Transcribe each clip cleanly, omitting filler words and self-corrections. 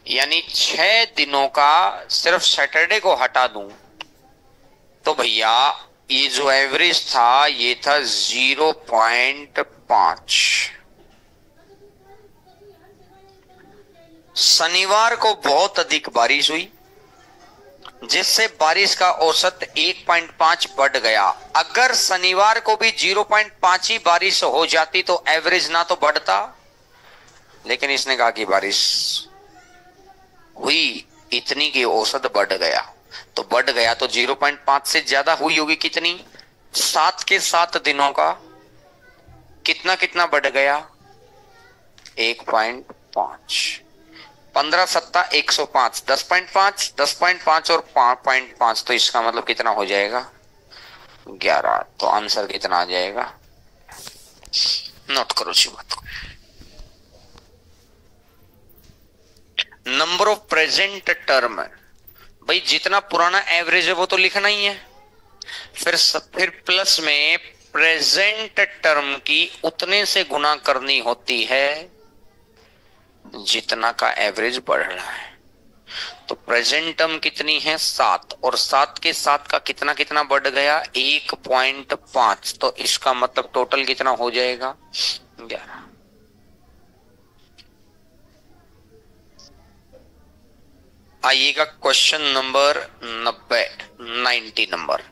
यानी 6 दिनों का सिर्फ सैटरडे को हटा दूं तो भैया ये जो एवरेज था ये था 0.5। शनिवार को बहुत अधिक बारिश हुई जिससे बारिश का औसत 1.5 बढ़ गया। अगर शनिवार को भी 0.5 ही बारिश हो जाती तो एवरेज ना तो बढ़ता, लेकिन इसने कहा कि बारिश हुई इतनी की औसत बढ़ गया। तो बढ़ गया तो 0.5 से ज्यादा हुई होगी कितनी, 7 के 7 दिनों का कितना कितना बढ़ गया, 1.5। 15 सत्ता 105, 10.5 10.5 और 5.5 तो इसका मतलब कितना हो जाएगा 11। तो आंसर कितना आ जाएगा, नोट करो इसी बात को। नंबर ऑफ प्रेजेंट टर्म, भाई जितना पुराना एवरेज है वो तो लिखना ही है। फिर प्लस में प्रेजेंट टर्म की उतने से गुना करनी होती है जितना का एवरेज बढ़ रहा है। तो प्रेजेंट टर्म कितनी है 7, और 7 के 7 का कितना कितना बढ़ गया 1.5। तो इसका मतलब टोटल कितना हो जाएगा 11। आइएगा क्वेश्चन नंबर 90 नंबर।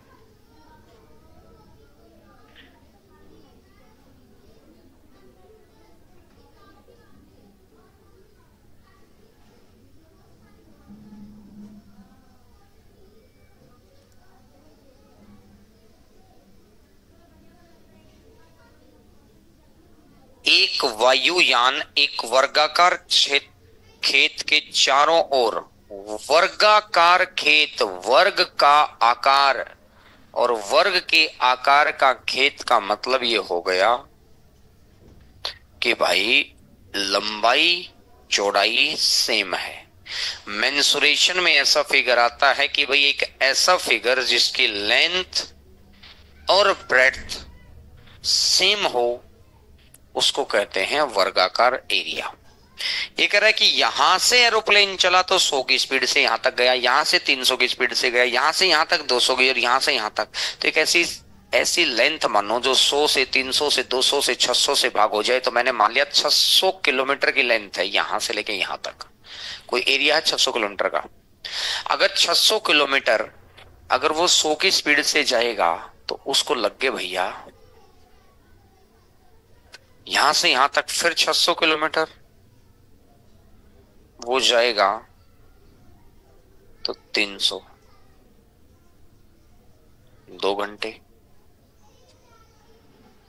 एक वायुयान एक वर्गाकार खेत के चारों ओर, वर्गाकार खेत, वर्ग का आकार और वर्ग के आकार का खेत का मतलब ये हो गया कि भाई लंबाई चौड़ाई सेम है। मेंसुरेशन में ऐसा फिगर आता है कि भाई एक ऐसा फिगर जिसकी लेंथ और ब्रेड्थ सेम हो उसको कहते हैं वर्गाकार एरिया। ये कह रहा है कि यहां से एरोप्लेन चला तो 100 की स्पीड से यहां तक गया, यहां से 300 की स्पीड से गया, यहां से यहां तक 200 की, और यहां से यहां तक। तो एक ऐसी ऐसी लेंथ मानो जो 100 से 300 से 200 से 600 से भाग हो जाए। तो मैंने मान लिया 600 किलोमीटर की लेंथ है यहां से लेके यहां तक, कोई एरिया है 600 किलोमीटर का। अगर 600 किलोमीटर अगर वो 100 की स्पीड से जाएगा तो उसको लग गए भैया यहां से यहां तक फिर 600 किलोमीटर, वो जाएगा तो 300, 2 घंटे।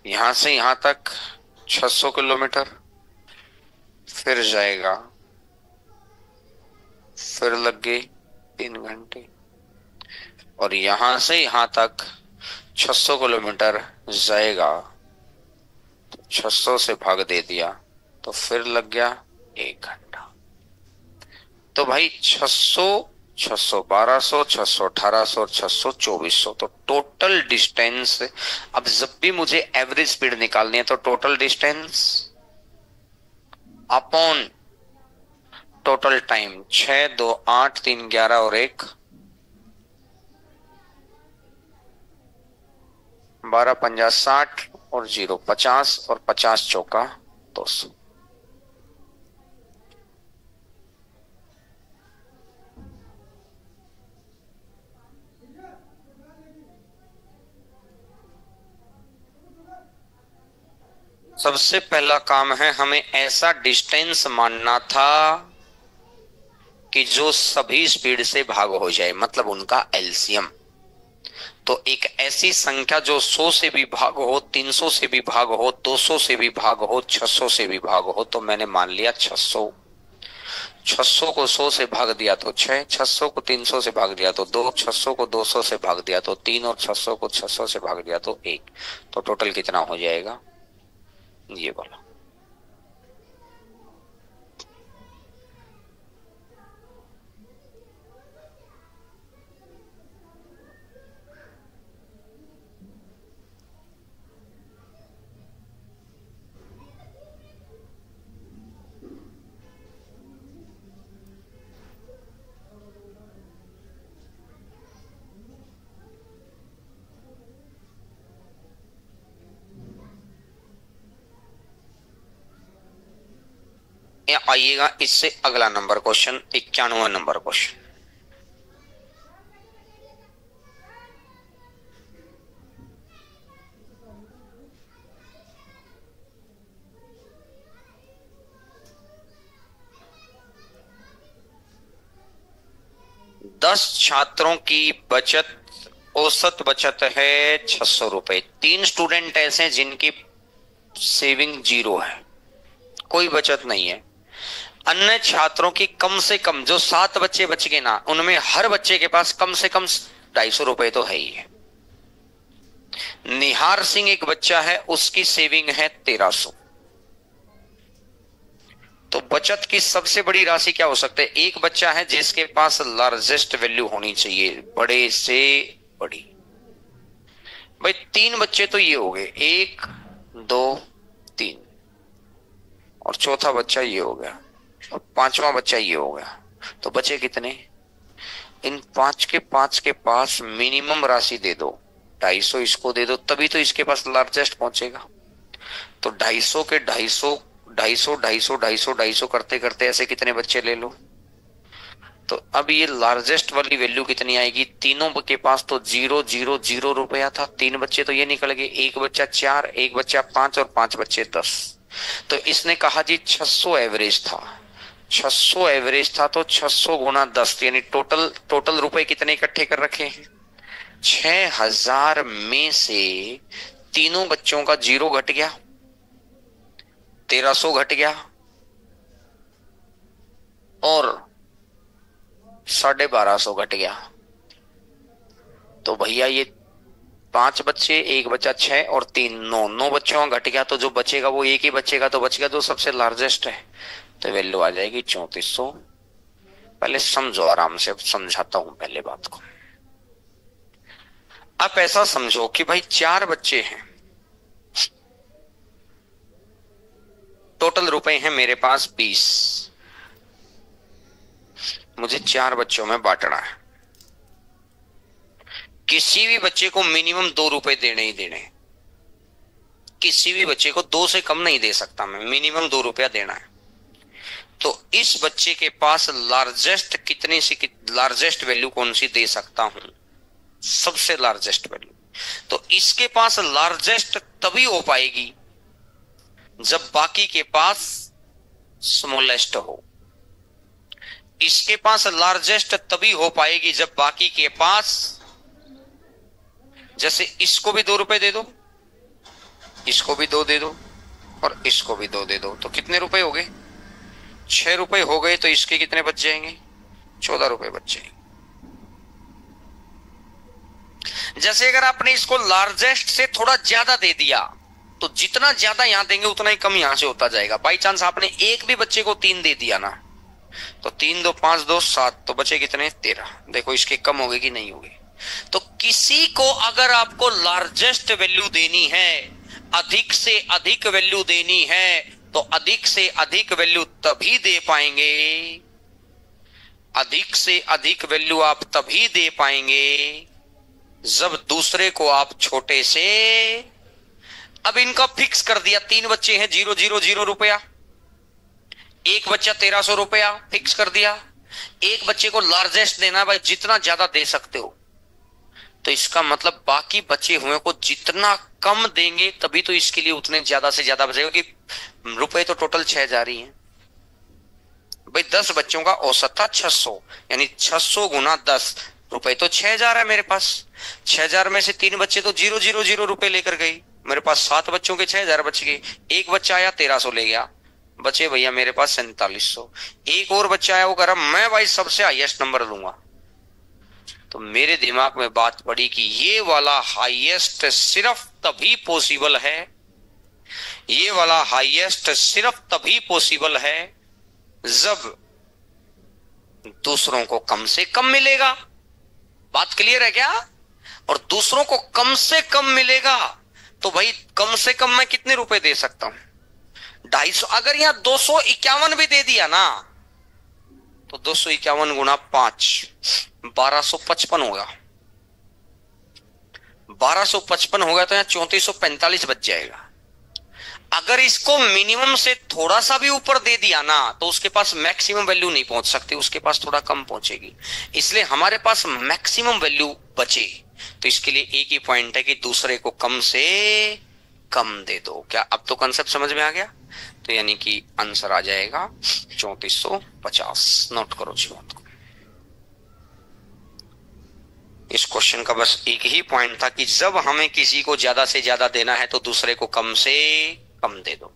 यहां से यहां तक 600 किलोमीटर फिर जाएगा, फिर लग गए 3 घंटे। और यहां से यहां तक 600 किलोमीटर जाएगा, 600 से भाग दे दिया तो फिर लग गया 1 घंटा। तो भाई 600 600 1200 600 1800 600 2400, तो टोटल डिस्टेंस। अब जब भी मुझे एवरेज स्पीड निकालनी है तो total distance upon total time, 6 2 8 3 11 और 1 12 50 60 और 0 50 और 50 चौका 200। सबसे पहला काम है हमें ऐसा डिस्टेंस मानना था कि जो सभी स्पीड से भाग हो जाए, मतलब उनका एलसीएम। तो एक ऐसी संख्या जो 100 से भी भाग हो, 300 से भी भाग हो, 200 से भी भाग हो, 600 से भी भाग हो। तो मैंने मान लिया 600। 600 को 100 से भाग दिया तो 6, 600 को 300 से भाग दिया तो 2, 600 को 200 से भाग दिया तो 3 और 600 को 600 से भाग दिया तो 1। तो टोटल कितना हो जाएगा ये बोला। आइएगा इससे अगला नंबर क्वेश्चन, 91 नंबर क्वेश्चन। दस छात्रों की बचत, औसत बचत है 600 रुपए। 3 स्टूडेंट ऐसे हैं जिनकी सेविंग 0 है, कोई बचत नहीं है। अन्य छात्रों की कम से कम, जो 7 बच्चे बच गए ना, उनमें हर बच्चे के पास कम से कम 250 रुपए तो है ही है। निहार सिंह एक बच्चा है, उसकी सेविंग है 1300। तो बचत की सबसे बड़ी राशि क्या हो सकता है? एक बच्चा है जिसके पास लार्जेस्ट वैल्यू होनी चाहिए, बड़े से बड़ी। भाई 3 बच्चे तो ये हो गए, 1 2 3, और चौथा बच्चा ये हो गया, और 5वां बच्चा ये हो गया। तो बचे कितने? इन 5 के पास मिनिमम राशि दे दो, 250 इसको दे दो, तभी तो इसके पास लार्जेस्ट पहुंचेगा। तो 250 के 250, 250 250 250 250 करते करते ऐसे कितने बच्चे ले लो। तो अब ये लार्जेस्ट वाली वैल्यू कितनी आएगी? तीनों के पास तो 0 0 0 रुपया था, 3 बच्चे तो ये निकल गए, एक बच्चा 4, एक बच्चा 5 और 5 बच्चे 10। तो इसने कहा जी 600 एवरेज था, 600 एवरेज था, तो 600 गुना 10, यानी टोटल रुपए कितने इकट्ठे कर रखे हैं? 6000 में से तीनों बच्चों का 0 घट गया, 1300 घट गया, और 1250 घट गया। तो भैया ये 5 बच्चे, एक बच्चा 6 और 3 9, 9 बच्चों का घट गया। तो जो बचेगा वो एक ही बचेगा, तो बच गया जो सबसे लार्जेस्ट है, तो वैल्यू आ जाएगी 3400। पहले समझो, आराम से समझाता हूं पहले बात को। आप ऐसा समझो कि भाई 4 बच्चे हैं, टोटल रुपए हैं मेरे पास 20, मुझे 4 बच्चों में बांटना है। किसी भी बच्चे को मिनिमम 2 रुपए देने ही देने, किसी भी बच्चे को 2 से कम नहीं दे सकता मैं, मिनिमम 2 रुपया देना है। तो इस बच्चे के पास लार्जेस्ट कितनी सी, लार्जेस्ट वैल्यू कौन सी दे सकता हूं? सबसे लार्जेस्ट वैल्यू। तो इसके पास लार्जेस्ट तभी हो पाएगी जब बाकी के पास स्मॉलेस्ट हो। इसके पास लार्जेस्ट तभी हो पाएगी जब बाकी के पास, जैसे इसको भी 2 रुपए दे दो, इसको भी 2 दे दो, और इसको भी 2 दे दो, तो कितने रुपए हो गए? 6 रुपए हो गए। तो इसके कितने बच जाएंगे? 14 रुपए बच जाएंगे। जैसे अगर आपने इसको लार्जेस्ट से थोड़ा ज्यादा दे दिया, तो जितना ज्यादा यहां देंगे उतना ही कम यहां से होता जाएगा। बाई चांस आपने एक भी बच्चे को 3 दे दिया ना, तो 3 2 5 2 7, तो बचे कितने? 13। देखो इसके कम हो गए कि नहीं हो गए। तो किसी को अगर आपको लार्जेस्ट वैल्यू देनी है, अधिक से अधिक वैल्यू देनी है, तो अधिक से अधिक वैल्यू तभी दे पाएंगे, अधिक से अधिक वैल्यू आप तभी दे पाएंगे जब दूसरे को आप छोटे से, अब इनका फिक्स कर दिया, 3 बच्चे हैं 0 0 0 रुपया, एक बच्चा 1300 रुपया फिक्स कर दिया। एक बच्चे को लार्जेस्ट देना, भाई जितना ज्यादा दे सकते हो। तो इसका मतलब बाकी बचे हुए को जितना कम देंगे तभी तो इसके लिए उतने ज्यादा से ज्यादा बचेगा, कि रुपए तो टोटल 6000 ही है। भाई 10 बच्चों का औसत था 600, यानी 600 गुना 10, रुपए तो 6000 है मेरे पास। 6000 में से 3 बच्चे तो 0 0 0 रुपए लेकर गए, मेरे पास 7 बच्चों के 6000 बच गए। एक बच्चा आया 1300 ले गया, बचे भैया मेरे पास 4700। एक और बच्चा आया, वो कह रहा मैं भाई सबसे हाईएस्ट नंबर लूंगा। तो मेरे दिमाग में बात पड़ी कि ये वाला हाईएस्ट सिर्फ तभी पॉसिबल है, ये वाला हाईएस्ट सिर्फ तभी पॉसिबल है जब दूसरों को कम से कम मिलेगा। बात क्लियर है क्या? और दूसरों को कम से कम मिलेगा, तो भाई कम से कम मैं कितने रुपए दे सकता हूं? 250। अगर यहां 251 भी दे दिया ना, तो 251 गुना 5 1255 होगा, 1255 होगा, तो यहां 3445 बच जाएगा। अगर इसको मिनिमम से थोड़ा सा भी ऊपर दे दिया ना तो उसके पास मैक्सिमम वैल्यू नहीं पहुंच सकती, उसके पास थोड़ा कम पहुंचेगी। इसलिए हमारे पास मैक्सिमम वैल्यू बचे, तो इसके लिए एक ही पॉइंट है कि दूसरे को कम से कम दे दो। क्या अब तो कंसेप्ट समझ में आ गया? तो यानी कि आंसर आ जाएगा 3450। नोट करो जी बात को। इस क्वेश्चन का बस एक ही पॉइंट था कि जब हमें किसी को ज्यादा से ज्यादा देना है तो दूसरे को कम से कम दे दो।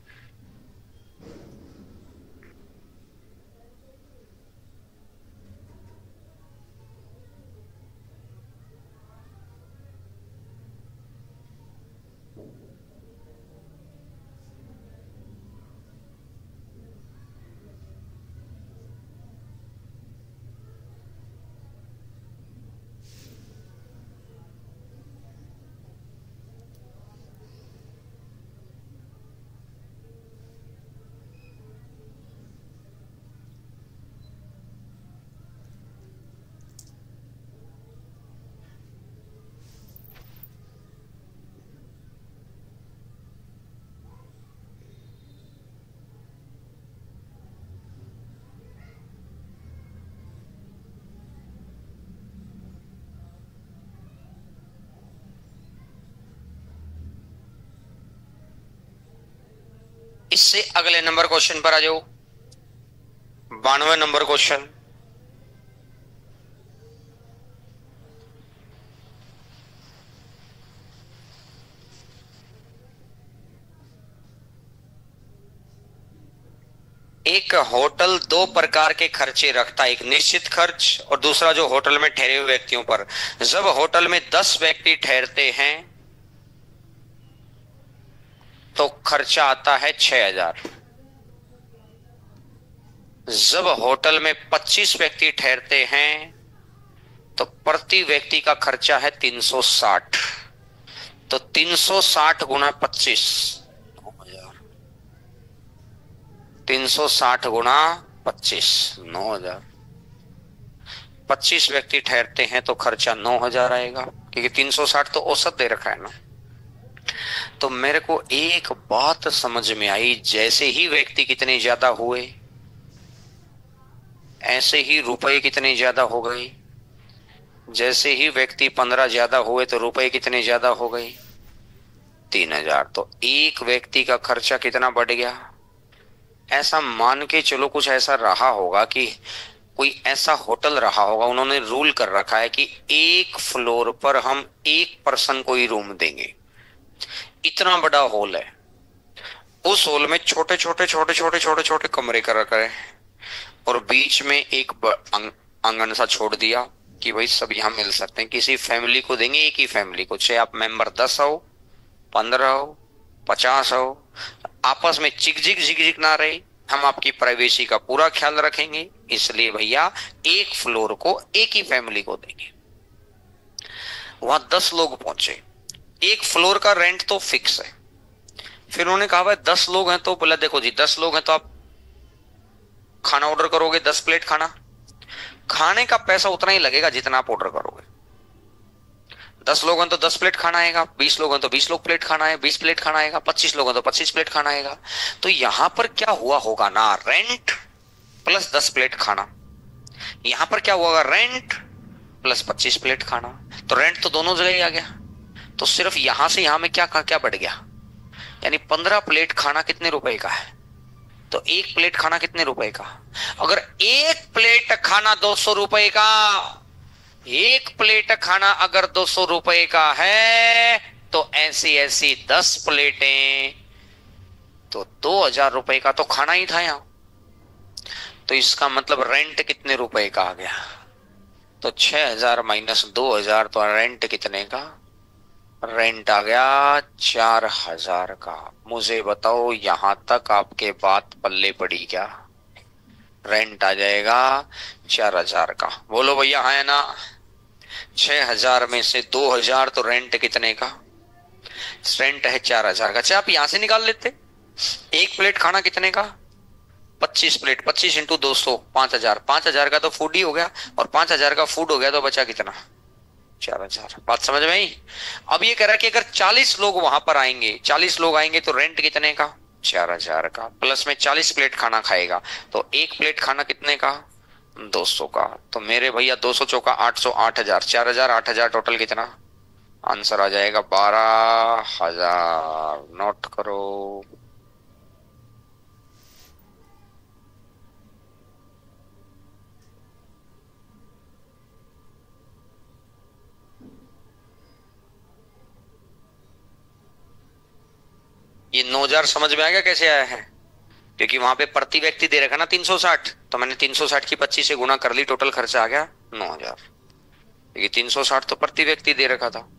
इससे अगले नंबर क्वेश्चन पर आ जाओ। 92 नंबर क्वेश्चन। एक होटल दो प्रकार के खर्चे रखता है, एक निश्चित खर्च और दूसरा जो होटल में ठहरे हुए व्यक्तियों पर। जब होटल में 10 व्यक्ति ठहरते हैं तो खर्चा आता है 6000। जब होटल में 25 व्यक्ति ठहरते हैं तो प्रति व्यक्ति का खर्चा है 360। तो 360 गुना 25, 360 गुना 25, 9000। 25 व्यक्ति ठहरते हैं तो खर्चा 9000 आएगा, क्योंकि 360 तो औसत दे रखा है ना। तो मेरे को एक बात समझ में आई, जैसे ही व्यक्ति कितने ज्यादा हुए ऐसे ही रुपए कितने ज्यादा हो गए। जैसे ही व्यक्ति 15 ज्यादा हुए तो रुपए कितने ज्यादा हो गए, 3000। तो एक व्यक्ति का खर्चा कितना बढ़ गया। ऐसा मान के चलो कुछ ऐसा रहा होगा कि कोई ऐसा होटल रहा होगा, उन्होंने रूल कर रखा है कि एक फ्लोर पर हम एक पर्सन को ही रूम देंगे। इतना बड़ा हॉल है, उस हॉल में छोटे छोटे छोटे छोटे छोटे छोटे कमरे कर रखे हैं और बीच में एक आंगन सा छोड़ दिया कि भाई सब यहां मिल सकते हैं। किसी फैमिली को देंगे, एक ही फैमिली को, चाहे आप मेंबर 10 हो, 15 हो, 50 हो, आपस में चिक झिक ना रहे। हम आपकी प्राइवेसी का पूरा ख्याल रखेंगे, इसलिए भैया एक फ्लोर को एक ही फैमिली को देंगे। वहां 10 लोग पहुंचे, एक फ्लोर का रेंट तो फिक्स है। फिर उन्होंने कहा भाई 10 लोग हैं तो बोला देखो जी 10 लोग हैं तो आप खाना ऑर्डर करोगे 10 प्लेट खाना, खाने का पैसा उतना ही लगेगा जितना आप ऑर्डर करोगे। 10 लोग हैं तो 10 प्लेट खाना आएगा, 20 लोग हैं तो 20 लोग प्लेट खाना है, 20 प्लेट खाना आएगा, 25 लोग हैं तो 25 प्लेट खाना आएगा। तो यहां पर क्या हुआ होगा ना, रेंट प्लस 10 प्लेट खाना। यहां पर क्या हुआ, रेंट प्लस 25 प्लेट खाना। तो रेंट तो दोनों जगह ही आ गया, तो सिर्फ यहां से यहां में क्या क्या बढ़ गया, यानी 15 प्लेट खाना कितने रुपए का है, तो एक प्लेट खाना कितने रुपए का। अगर एक प्लेट खाना 200 रुपए का, एक प्लेट खाना अगर 200 रुपए का है तो ऐसी ऐसी 10 प्लेटें तो 2000 रुपए का तो खाना ही था यहां। तो इसका मतलब रेंट कितने रुपए का आ गया, तो 6000 माइनस 2000, तो रेंट कितने का, रेंट आ गया 4000 का। मुझे बताओ यहां तक आपके बात पल्ले पड़ी क्या, रेंट आ जाएगा 4000 का। बोलो भैया है ना। 6000 में से 2000 तो रेंट कितने का, रेंट है 4000 का। अच्छा आप यहां से निकाल लेते, एक प्लेट खाना कितने का, 25 प्लेट, 25 इंटू 200, 5000। 5000 का तो फूड ही हो गया, और 5000 का फूड हो गया तो बचा कितना, 4000। बात समझ में आई। अब ये कह रहा है कि अगर 40 लोग वहां पर आएंगे, 40 लोग आएंगे तो रेंट कितने का, 4,000 का, प्लस में 40 प्लेट खाना खाएगा, तो एक प्लेट खाना कितने का? 200 का। तो मेरे भैया 200 चौका 800, 8,000, 4,000, 8,000, टोटल कितना? आंसर आ जाएगा 12,000। नोट करो। ये 9,000 समझ में आ गया कैसे आया है? क्योंकि वहां पे प्रति व्यक्ति दे रखा ना 360, तो मैंने 360 की 25 से गुणा कर ली, टोटल खर्चा आ गया 9,000, क्योंकि 360 तो प्रति व्यक्ति दे रखा था।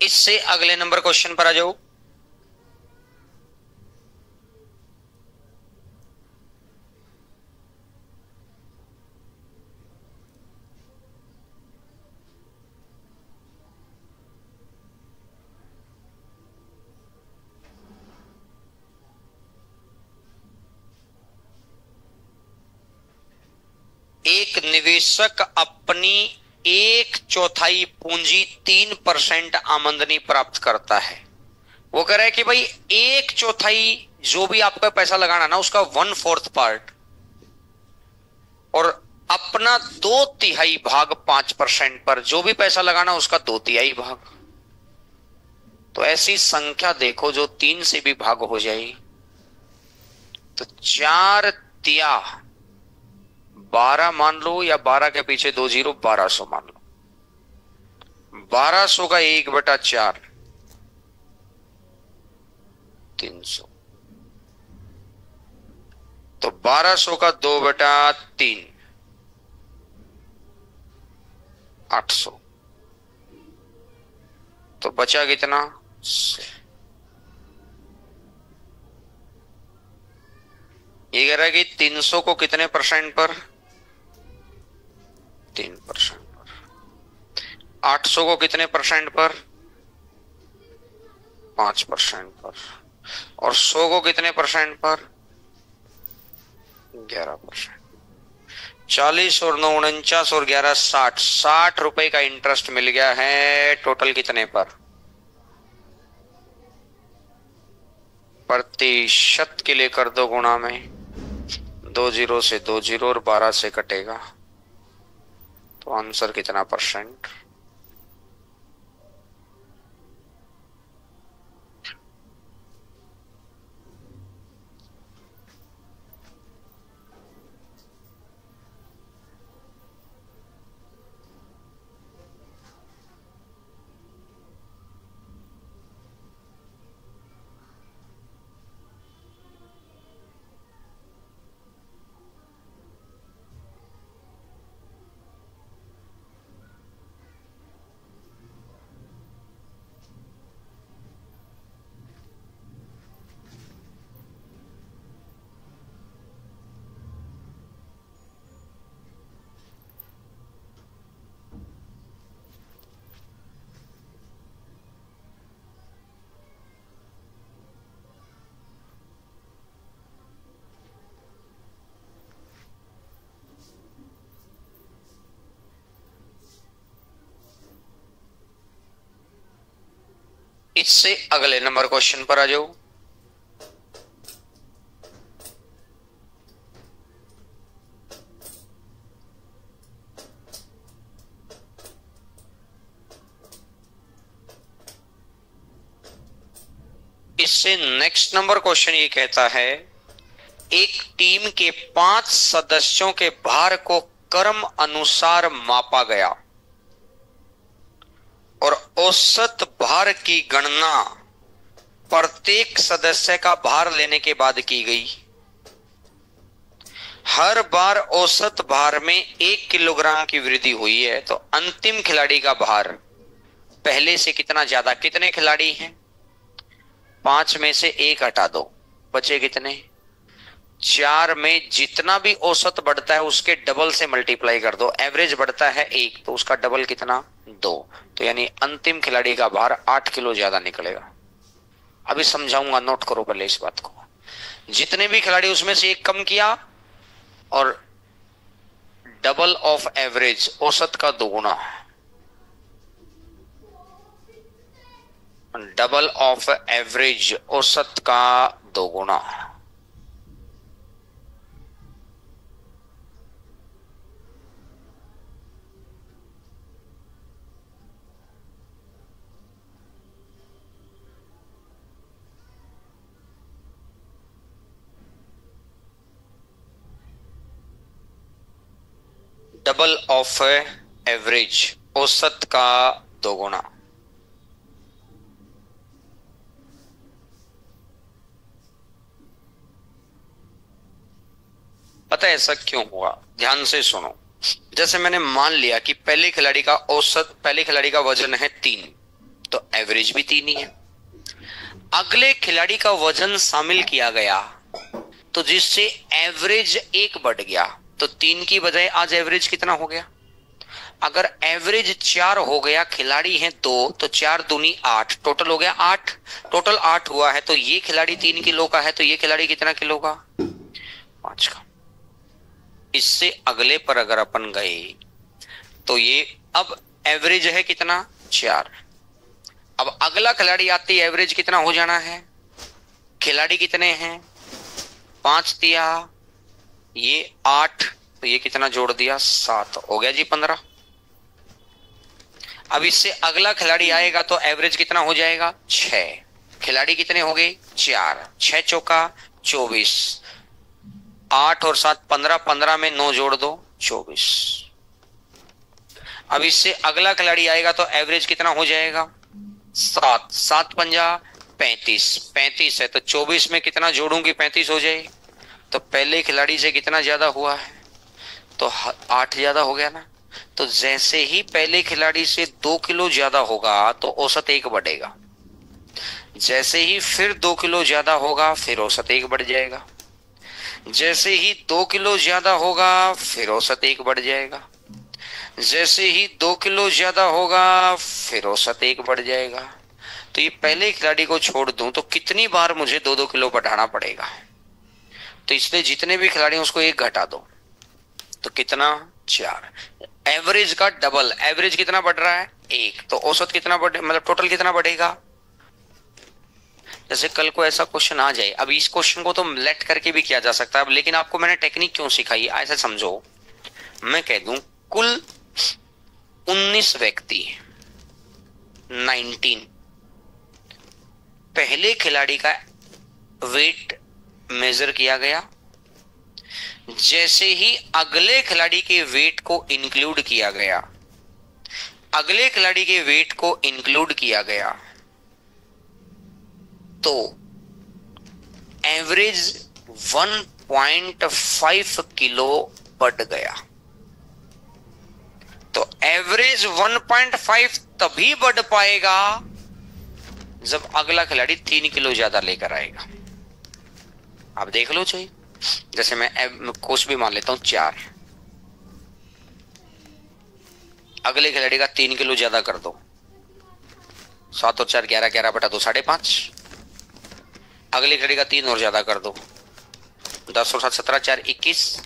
इससे अगले नंबर क्वेश्चन पर आ जाओ। एक निवेशक अपनी 1/4 पूंजी 3% आमदनी प्राप्त करता है। वो कह रहा है कि भाई 1/4 जो भी आपका पैसा लगाना ना, उसका 1/4 पार्ट, और अपना 2/3 भाग 5% पर, जो भी पैसा लगाना उसका 2/3 भाग। तो ऐसी संख्या देखो जो 3 से भी भाग हो जाए। तो 4 तिया 12 मान लो, या 12 के पीछे 2 जीरो, 1200 मान लो। 1200 का 1/4 300, तो 1200 का 2/3 800, तो बचा कितना? 100। ये कह रहा है कि 300 को कितने परसेंट पर? 3% पर। 800 को कितने परसेंट पर? 5% पर। और 100 को कितने परसेंट पर? 11%। 40 और 9 49 और 11 60, 60 रुपए का इंटरेस्ट मिल गया है। टोटल कितने पर? प्रतिशत के लिए कर दो गुणा में, 2 जीरो से 2 जीरो और 12 से कटेगा, तो आंसर कितना परसेंट? इससे अगले नंबर क्वेश्चन पर आ जाओ। इससे नेक्स्ट नंबर क्वेश्चन ये कहता है, एक टीम के 5 सदस्यों के भार को क्रम अनुसार मापा गया और औसत भार की गणना प्रत्येक सदस्य का भार लेने के बाद की गई। हर बार औसत भार में 1 किलोग्राम की वृद्धि हुई है, तो अंतिम खिलाड़ी का भार पहले से कितना ज्यादा। कितने खिलाड़ी हैं? 5 में से 1 हटा दो, बचे कितने? 4 में जितना भी औसत बढ़ता है उसके डबल से मल्टीप्लाई कर दो। एवरेज बढ़ता है 1, तो उसका डबल कितना? 2। तो यानी अंतिम खिलाड़ी का भार 8 किलो ज्यादा निकलेगा। अभी समझाऊंगा, नोट करो पहले इस बात को। जितने भी खिलाड़ी उसमें से 1 कम किया और डबल ऑफ एवरेज, औसत का 2 गुना, डबल ऑफ एवरेज, औसत का 2 गुना। डबल ऑफ एवरेज, औसत का 2 गुना। पता है ऐसा क्यों हुआ? ध्यान से सुनो। जैसे मैंने मान लिया कि पहले खिलाड़ी का औसत, पहले खिलाड़ी का वजन है 3, तो एवरेज भी 3 ही है। अगले खिलाड़ी का वजन शामिल किया गया तो जिससे एवरेज 1 बढ़ गया, तो 3 की बजाय आज एवरेज कितना हो गया? अगर एवरेज 4 हो गया, खिलाड़ी हैं 2, तो 4 दूनी 8, टोटल हो गया 8। टोटल 8 हुआ है, तो ये खिलाड़ी 3 किलो का है, तो ये खिलाड़ी कितना किलो का? 5 का। इससे अगले पर अगर अपन गए तो ये अब एवरेज है कितना? 4। अब अगला खिलाड़ी आते ही एवरेज कितना हो जाना है? खिलाड़ी कितने हैं? 5 दिया, ये 8, तो ये कितना जोड़ दिया? 7, हो गया जी 15। अब इससे अगला खिलाड़ी आएगा तो एवरेज कितना हो जाएगा? 6। खिलाड़ी कितने हो गए? 4, 6 चौका 24, 8 और 7 15, 15 में 9 जोड़ दो 24। अब इससे अगला खिलाड़ी आएगा तो एवरेज कितना हो जाएगा? 7, 7 पंजा 35, 35 है, तो 24 में कितना जोड़ूंगी? 35 हो जाए। तो पहले खिलाड़ी से कितना ज्यादा हुआ है? तो 8 ज्यादा हो गया ना। तो जैसे ही पहले खिलाड़ी से 2 किलो ज्यादा होगा तो औसत 1 बढ़ेगा। जैसे ही फिर 2 किलो ज्यादा होगा फिर औसत 1 बढ़ जाएगा। जैसे ही 2 किलो ज्यादा होगा फिर औसत 1 बढ़ जाएगा। जैसे ही 2 किलो ज्यादा होगा फिर औसत 1 बढ़ जाएगा। तो ये पहले खिलाड़ी को छोड़ दूं तो कितनी बार मुझे 2-2 किलो बढ़ाना पड़ेगा? तो इसलिए जितने भी खिलाड़ी हैं उसको 1 घटा दो, तो कितना? 4। एवरेज का डबल, एवरेज कितना बढ़ रहा है? 1, तो औसत कितना बढ़े, मतलब टोटल कितना बढ़ेगा? जैसे कल को ऐसा क्वेश्चन आ जाए, अब इस क्वेश्चन को तो लेट करके भी किया जा सकता है, लेकिन आपको मैंने टेक्निक क्यों सिखाई ऐसा समझो। मैं कह दूं कुल 19 व्यक्ति, 19, पहले खिलाड़ी का वेट मेजर किया गया। जैसे ही अगले खिलाड़ी के वेट को इंक्लूड किया गया, अगले खिलाड़ी के वेट को इंक्लूड किया गया, तो एवरेज 1.5 किलो बढ़ गया। तो एवरेज 1.5 तभी बढ़ पाएगा जब अगला खिलाड़ी 3 किलो ज्यादा लेकर आएगा। आप देख लो चाहिए, जैसे मैं कोष भी मान लेता हूं 4, अगले खिलाड़ी का 3 किलो ज्यादा कर दो, 7 और 4 11, 11 बटा 2 5.5। अगले खिलाड़ी का 3 और ज्यादा कर दो, 10 और 7 17, 4 21,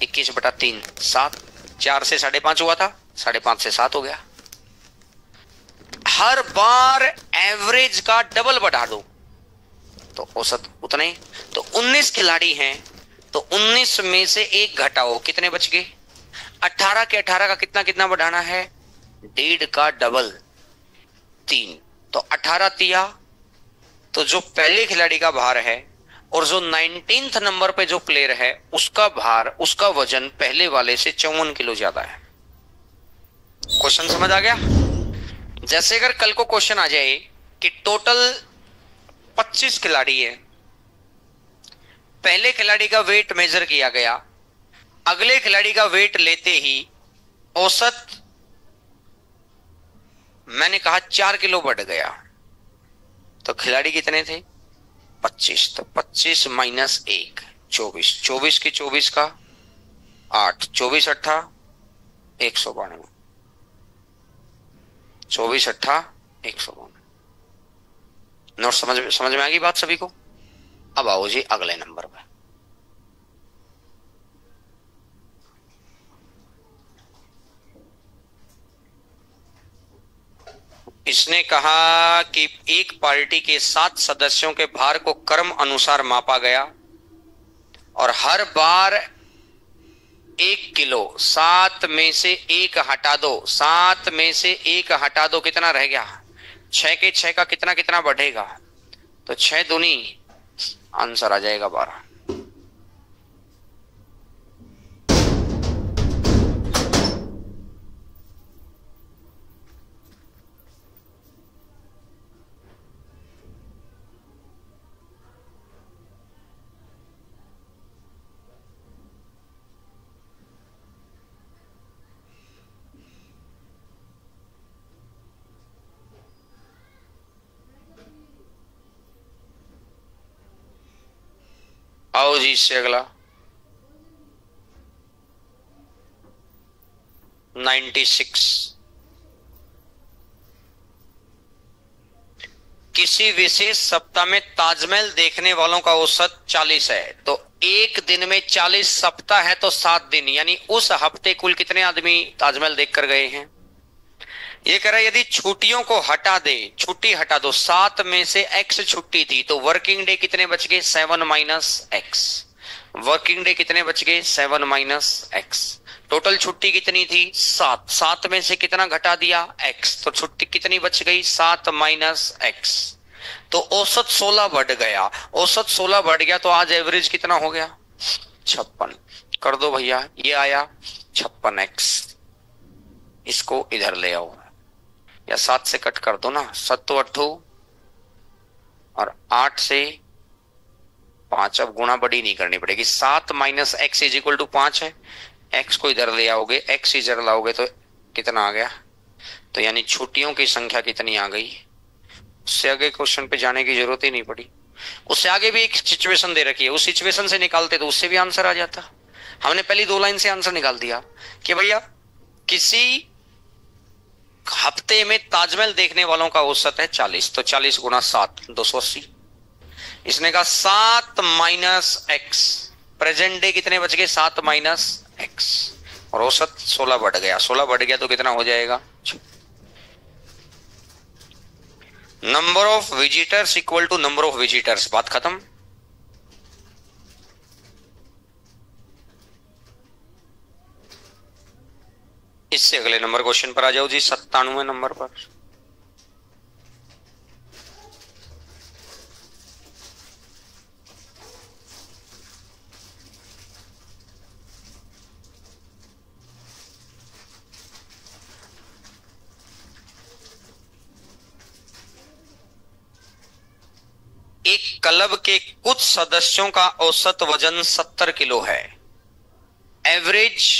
21 बटा 3 7, 4 से 5.5 हुआ था, 5.5 से 7 हो गया। हर बार एवरेज का डबल बढ़ा दो तो औसत उतने। तो 19 खिलाड़ी हैं तो 19 में से एक घटाओ, कितने बच गए? 18 के 18 का कितना कितना बढ़ाना है? 1.5 का डबल 3। तो 18 तिया, तो जो पहले खिलाड़ी का भार है और जो 19th नंबर पे जो प्लेयर है उसका भार, उसका वजन पहले वाले से 54 किलो ज्यादा है। क्वेश्चन समझ आ गया? जैसे अगर कल को क्वेश्चन आ जाए कि टोटल 25 खिलाड़ी है, पहले खिलाड़ी का वेट मेजर किया गया, अगले खिलाड़ी का वेट लेते ही औसत मैंने कहा 4 किलो बढ़ गया, तो खिलाड़ी कितने थे? 25। तो 25 माइनस 1 24, 24 की 24 का 8, 24 अट्ठा 192, 24 अट्ठा 192। नोट समझ में आ गई बात सभी को? अब आओ जी अगले नंबर पे। इसने कहा कि एक पार्टी के 7 सदस्यों के भार को क्रम अनुसार मापा गया और हर बार 1 किलो, 7 में से 1 हटा दो, 7 में से 1 हटा दो, कितना रह गया? 6 के 6 का कितना कितना बढ़ेगा? तो 6 दूनी, आंसर आ जाएगा 12। आओ जी इससे अगला 96। किसी विशेष सप्ताह में ताजमहल देखने वालों का औसत 40 है, तो एक दिन में 40 सप्ताह है तो 7 दिन, यानी उस हफ्ते कुल कितने आदमी ताजमहल देखकर गए हैं? ये कह रहा है यदि छुट्टियों को हटा दे, छुट्टी हटा दो, 7 में से x छुट्टी थी तो वर्किंग डे कितने बच गए? 7 माइनस एक्स। वर्किंग डे कितने बच गए? 7 माइनस एक्स। टोटल छुट्टी कितनी थी? 7। 7 में से कितना घटा दिया? x। तो छुट्टी कितनी बच गई? 7 माइनस एक्स। तो औसत 16 बढ़ गया। औसत 16 बढ़ गया तो आज एवरेज कितना हो गया? 56। कर दो भैया, ये आया 56x। इसको इधर ले आओ या 7 से कट कर दो ना, 7 8 और 8 से 5, अब गुणा बड़ी नहीं करनी पड़ेगी। 7 minus x is equal to 5 है। एक्स को इधर ले आओगे, एक्स इधर लाओगे तो कितना आ गया? तो यानी छुट्टियों की संख्या कितनी आ गई? उससे आगे क्वेश्चन पे जाने की जरूरत ही नहीं पड़ी। उससे आगे भी एक सिचुएशन दे रखी है, उस सिचुएशन से निकालते तो उससे भी आंसर आ जाता। हमने पहली 2 लाइन से आंसर निकाल दिया कि भैया किसी हफ्ते में ताजमहल देखने वालों का औसत है 40, तो 40 गुना 7 280। इसने कहा 7 माइनस एक्स, प्रेजेंट डे कितने बच गए? 7 माइनस एक्स, और औसत 16 बढ़ गया। 16 बढ़ गया तो कितना हो जाएगा? Number of visitors equal to number of visitors, बात खत्म। इससे अगले नंबर क्वेश्चन पर आ जाओ जी, 97वें नंबर पर। एक क्लब के कुछ सदस्यों का औसत वजन 70 किलो है। Average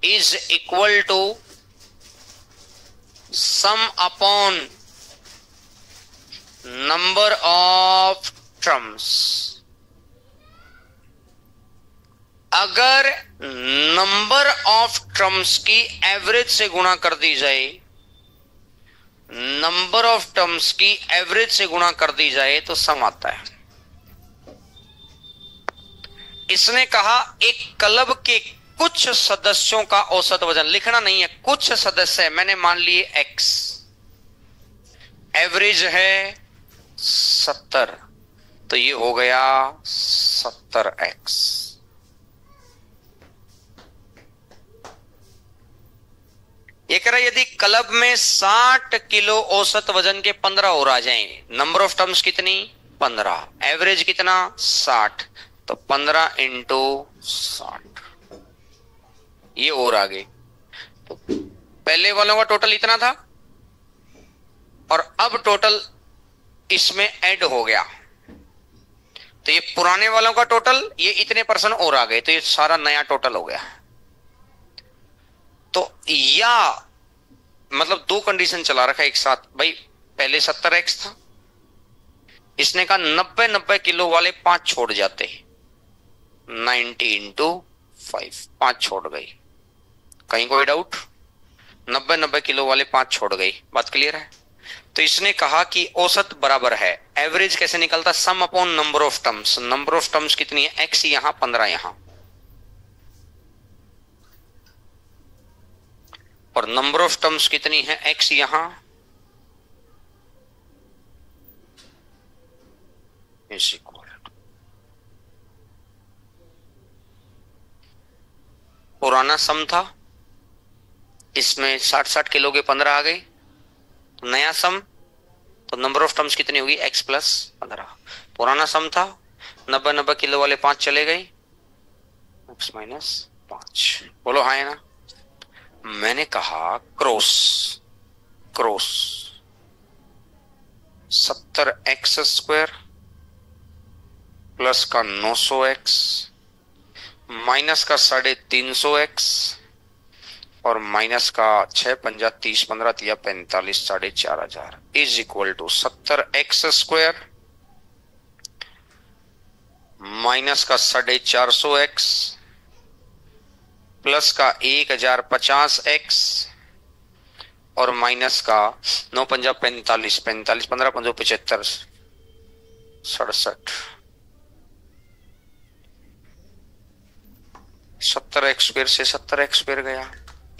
is equal to sum upon number of terms। अगर नंबर ऑफ टर्म्स की एवरेज से गुणा कर दी जाए, नंबर ऑफ टर्म्स की एवरेज से गुणा कर दी जाए तो सम आता है। इसने कहा एक क्लब के कुछ सदस्यों का औसत वजन लिखना नहीं है, कुछ सदस्य मैंने मान लिए x, एवरेज है 70, तो ये हो गया 70x। ये कह रहा है यदि क्लब में 60 किलो औसत वजन के 15 और आ जाएं, नंबर ऑफ टर्म्स कितनी 15, एवरेज कितना 60, तो 15 इंटू 60, ये और आ गए। तो पहले वालों का टोटल इतना था और अब टोटल इसमें ऐड हो गया, तो ये पुराने वालों का टोटल, ये इतने परसेंट और आ गए, तो ये सारा नया टोटल हो गया। तो या मतलब दो कंडीशन चला रखा है एक साथ, भाई पहले 70x था, इसने कहा 90 किलो वाले 5 छोड़ जाते, 90 इंटू 5, 5 छोड़ गई, कहीं कोई डाउट? 90 किलो वाले 5 छोड़ गई, बात क्लियर है? तो इसने कहा कि औसत बराबर है, एवरेज कैसे निकलता, सम upon number of terms, number of terms कितनी है x यहां 15 यहां, और नंबर ऑफ टर्म्स कितनी है x यहां, इज इक्वल, पुराना सम था, इसमें 60 किलो के 15 आ गए, तो नया सम, तो नंबर ऑफ टर्म्स कितनी होगी x प्लस 15, पुराना सम था 90 किलो वाले 5 चले गए, x माइनस 5, बोलो हाँ है ना? मैंने कहा cross cross 70x square plus का 900x माइनस का 350x और माइनस का 6 पंजा 30 15 तिया 45 4500 is equal to 70x square minus का 450x प्लस का 1050x और माइनस का 9 पंजा 45 45 15 पंजो 75 67, 70x स्क्वायर से 70x स्क्वायर गया,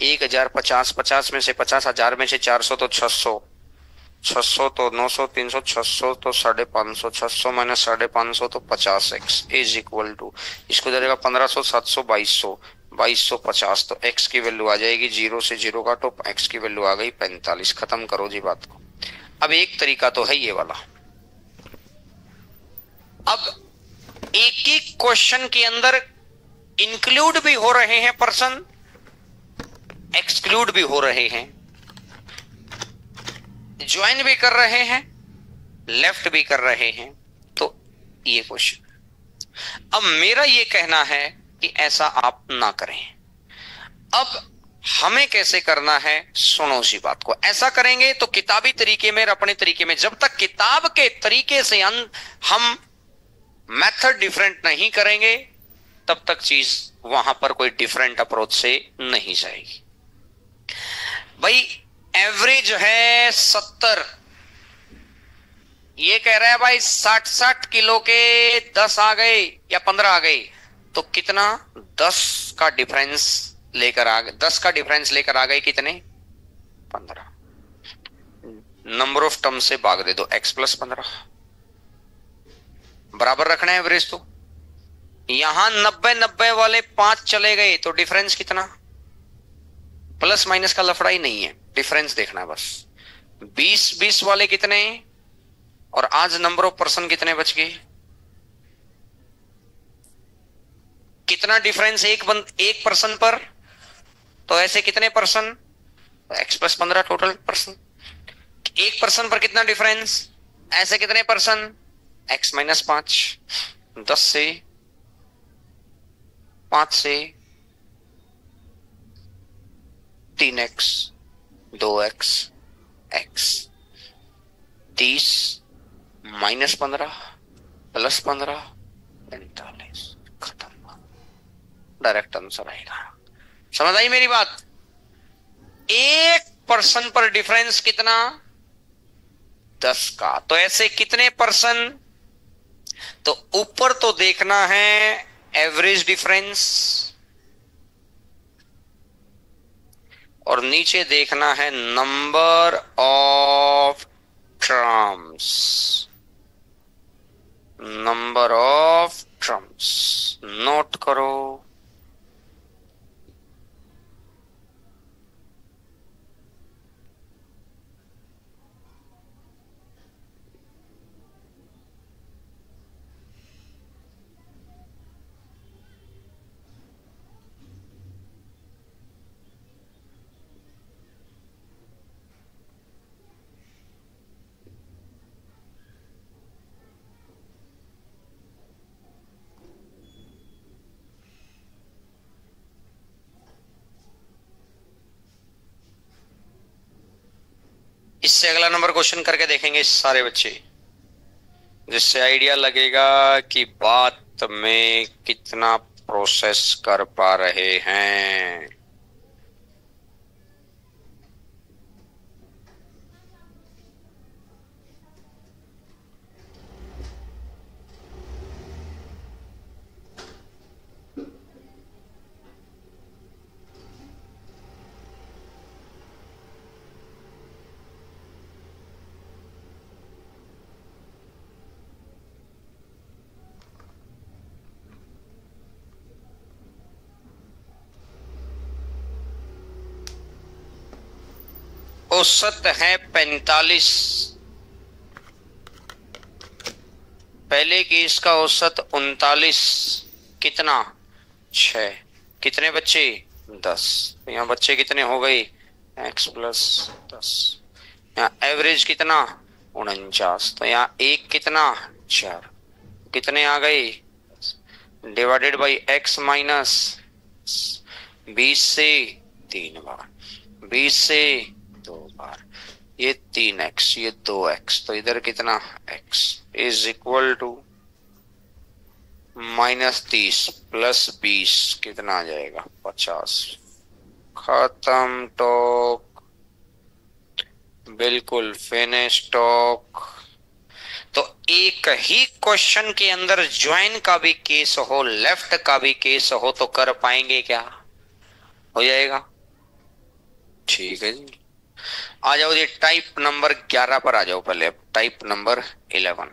1050 50 में से 50 1000 में से 400 तो 600 600 तो 900 300 600 तो 550 600 माइनस 550 तो 50x इज इक्वल टू, इसको जाएगा 1500 700 2200 2250, तो x की वैल्यू आ जाएगी 0 से 0 का, तो x की वैल्यू आ गई 45। खत्म करो जी बात को। अब एक तरीका तो है ये वाला, अब एक एक क्वेश्चन के अंदर इंक्लूड भी हो रहे हैं पर्सन, एक्सक्लूड भी हो रहे हैं, ज्वाइन भी कर रहे हैं, लेफ्ट भी कर रहे हैं, तो ये क्वेश्चन। अब मेरा ये कहना है कि ऐसा आप ना करें। अब हमें कैसे करना है, सुनो सी बात को। ऐसा करेंगे तो किताबी तरीके में और अपने तरीके में, जब तक किताब के तरीके से हम मेथड डिफरेंट नहीं करेंगे तब तक चीज वहां पर कोई डिफरेंट अप्रोच से नहीं जाएगी। भाई एवरेज है 70, ये कह रहा है भाई 60 किलो के 10 आ गए या 15 आ गए, तो कितना 10 का डिफरेंस लेकर आ गए, 10 का डिफरेंस लेकर आ गए कितने 15, नंबर ऑफ टर्म से भाग दे दो x प्लस 15, बराबर रखना है एवरेज। तो यहां 90 वाले 5 चले गए तो डिफरेंस कितना, प्लस माइनस का लफड़ा ही नहीं है, डिफरेंस देखना है बस। 20 वाले कितने, और आज नंबर ऑफ पर्सन कितने बच गए, कितना डिफरेंस एक पर्सन पर, तो ऐसे कितने person, x plus 15 total person, एक पर्सन पर कितना डिफरेंस, ऐसे कितने पर्सन, x माइनस 5, 10 से 5 से 3x 2x x 30 minus 15 plus 15 45, खत्म, डायरेक्ट आंसर आएगा। समझ आई मेरी बात? एक पर्सन पर डिफरेंस कितना 10 का, तो ऐसे कितने पर्सन, तो ऊपर तो देखना है एवरेज डिफरेंस, और नीचे देखना है number of terms, number of terms note करो। इससे अगला नंबर क्वेश्चन करके देखेंगे सारे बच्चे, जिससे आइडिया लगेगा कि बात में कितना प्रोसेस कर पा रहे हैं। औसत है 45, पहले केस का औसत 39, कितना 6, कितने बच्चे 10, तो यहाँ बच्चे कितने हो गए x प्लस 10, यहाँ एवरेज कितना 49, तो यहाँ एक कितना 4, कितने आ गए डिवाइडेड बाई x माइनस 20 से 3 बार, 20 से 2 बार, ये 3x, ये 2x, तो इधर कितना x is equal to -30 plus 20, कितना आ जाएगा 50। खत्म टॉक, बिल्कुल फिनिश टॉक। तो एक ही क्वेश्चन के अंदर ज्वाइन का भी केस हो, लेफ्ट का भी केस हो, तो कर पाएंगे क्या, हो जाएगा, ठीक है जी। आ जाओ जी टाइप नंबर 11 पर आ जाओ पहले, टाइप नंबर 11।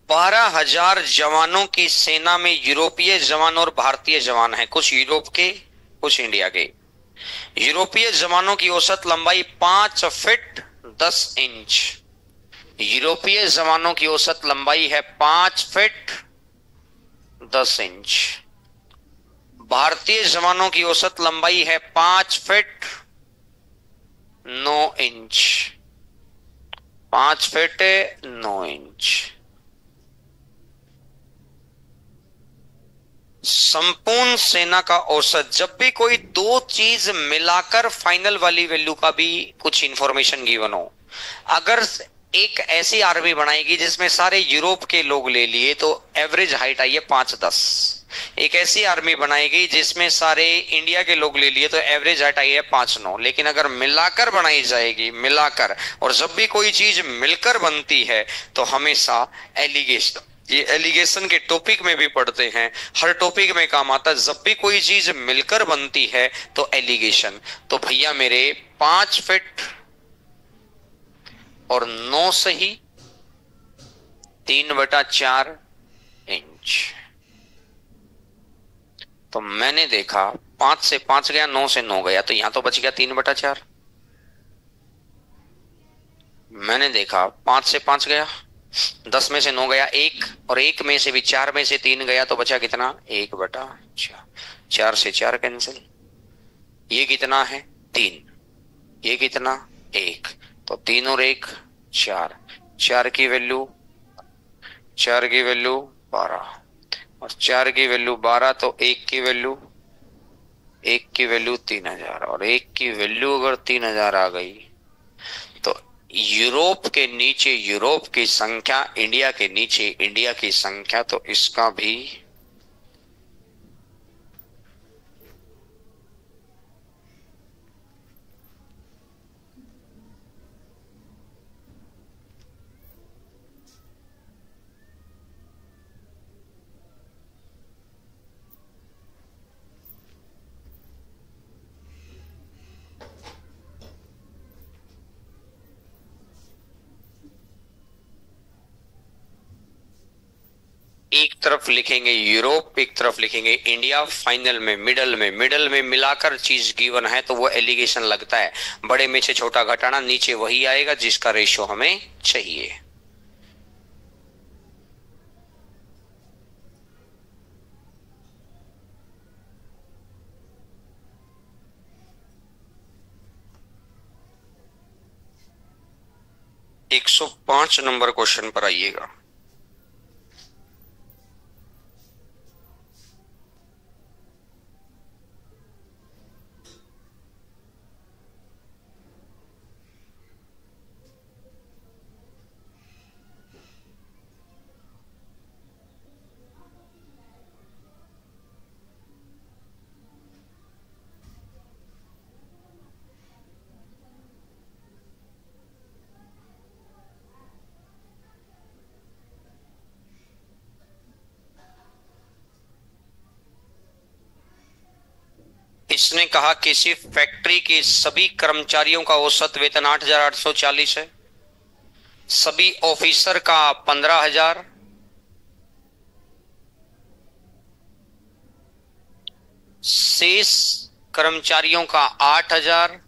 बारह 12,000 जवानों की सेना में यूरोपीय जवान और भारतीय जवान हैं, कुछ यूरोप के कुछ इंडिया के। यूरोपीय जवानों की औसत लंबाई 5 फीट 10 इंच, यूरोपीय जवानों की औसत लंबाई है 5 फीट 10 इंच, भारतीय जवानों की औसत लंबाई है 5 फीट 9 इंच, 5 फीट 9 इंच। संपूर्ण सेना का औसत, जब भी कोई दो चीज मिलाकर फाइनल वाली वैल्यू का भी कुछ इंफॉर्मेशन गिवन हो, अगर एक ऐसी आर्मी बनाएगी जिसमें सारे यूरोप के लोग ले लिए तो एवरेज हाइट आई है 5-10, एक ऐसी आर्मी बनाएगी जिसमें सारे इंडिया के लोग ले लिए तो एवरेज हाइट आई है 5-9, लेकिन अगर मिलाकर बनाई जाएगी, मिलाकर, और जब भी कोई चीज मिलकर बनती है तो हमेशा एलिगेशन, ये एलिगेशन के टॉपिक में भी पढ़ते हैं, हर टॉपिक में काम आता है, जब भी कोई चीज मिलकर बनती है तो एलिगेशन। तो भैया मेरे 5 फीट और 9 सही 3/4 इंच। तो मैंने देखा 5 से 5 गया, 9 से 9 गया, तो यहां तो बच गया 3/4। मैंने देखा 5 से 5 गया, 10 में से 9 गया 1, और 1 में से भी 4 में से 3 गया, तो बचा कितना 1/4, 4 से 4 कैंसिल, ये कितना है 3, ये कितना 1, तो 3 और 1 4, 4 की वैल्यू 12, और 4 की वैल्यू 12, तो 1 की वैल्यू 3000, और 1 की वैल्यू अगर 3000 आ गई तो यूरोप के नीचे यूरोप की संख्या, इंडिया के नीचे इंडिया की संख्या, तो इसका भी एक तरफ लिखेंगे यूरोप, एक तरफ लिखेंगे इंडिया, फाइनल में मिडल में मिलाकर चीज गिवन है तो वो एलिगेशन लगता है। बड़े में से छोटा घटाना, नीचे वही आएगा जिसका रेशियो हमें चाहिए। एक 105 नंबर क्वेश्चन पर आइएगा। इसने कहा किसी फैक्ट्री के सभी कर्मचारियों का औसत वेतन 8,840 है, सभी ऑफिसर का 15,000, शेष कर्मचारियों का 8,000,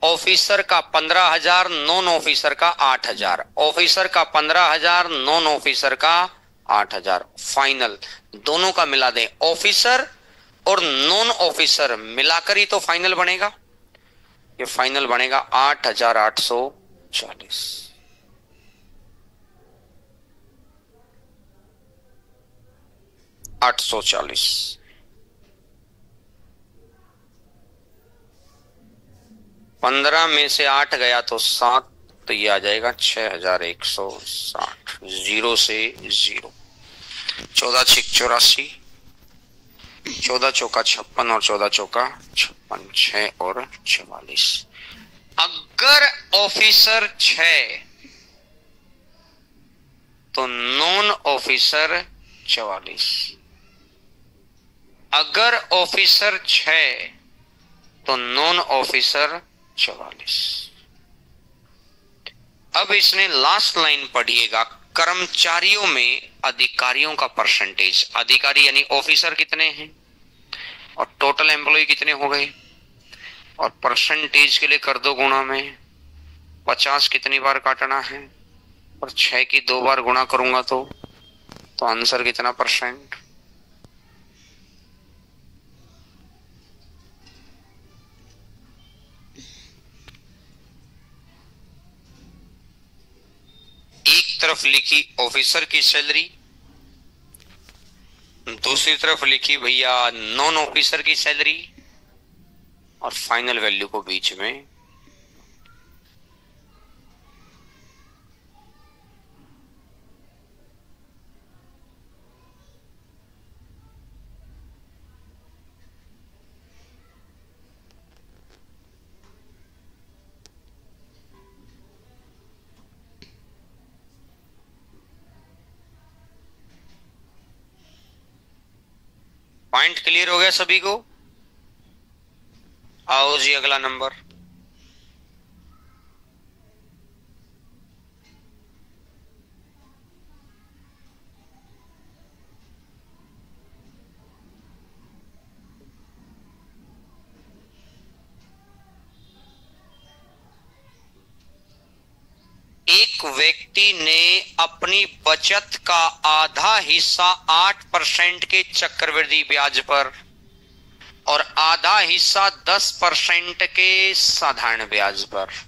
ऑफिसर का 15,000, नॉन ऑफिसर का 8,000, ऑफिसर का 15,000, नॉन ऑफिसर का 8,000। फाइनल दोनों का मिला दें, ऑफिसर और नॉन ऑफिसर मिलाकर ही तो फाइनल बनेगा। ये फाइनल बनेगा 8,840। $840 15 में से 8 गया तो 7, तो ये आ जाएगा 6,160। 0 से 0, 14 छिक 84, 14 चौका 56 और 14 चौका 56, 6 और 44। अगर ऑफिसर 6 तो नॉन ऑफिसर 44। अगर ऑफिसर 6 तो नॉन ऑफिसर 44। अब इसने लास्ट लाइन पढ़िएगा, कर्मचारियों में अधिकारियों का परसेंटेज। अधिकारी यानी ऑफिसर कितने हैं और टोटल एम्प्लॉय कितने हो गए, और परसेंटेज के लिए कर दो गुणा में। 50 कितनी बार काटना है, और 6 की 2 बार गुणा करूंगा तो आंसर कितना परसेंट। एक तरफ लिखी ऑफिसर की सैलरी, दूसरी तरफ लिखी भैया नॉन ऑफिसर की सैलरी, और फाइनल वैल्यू को बीच में। पॉइंट क्लियर हो गया सभी को? आओ जी अगला नंबर। एक व्यक्ति ने अपनी बचत का आधा हिस्सा 8% के चक्रवृद्धि ब्याज पर और आधा हिस्सा 10% के साधारण ब्याज पर।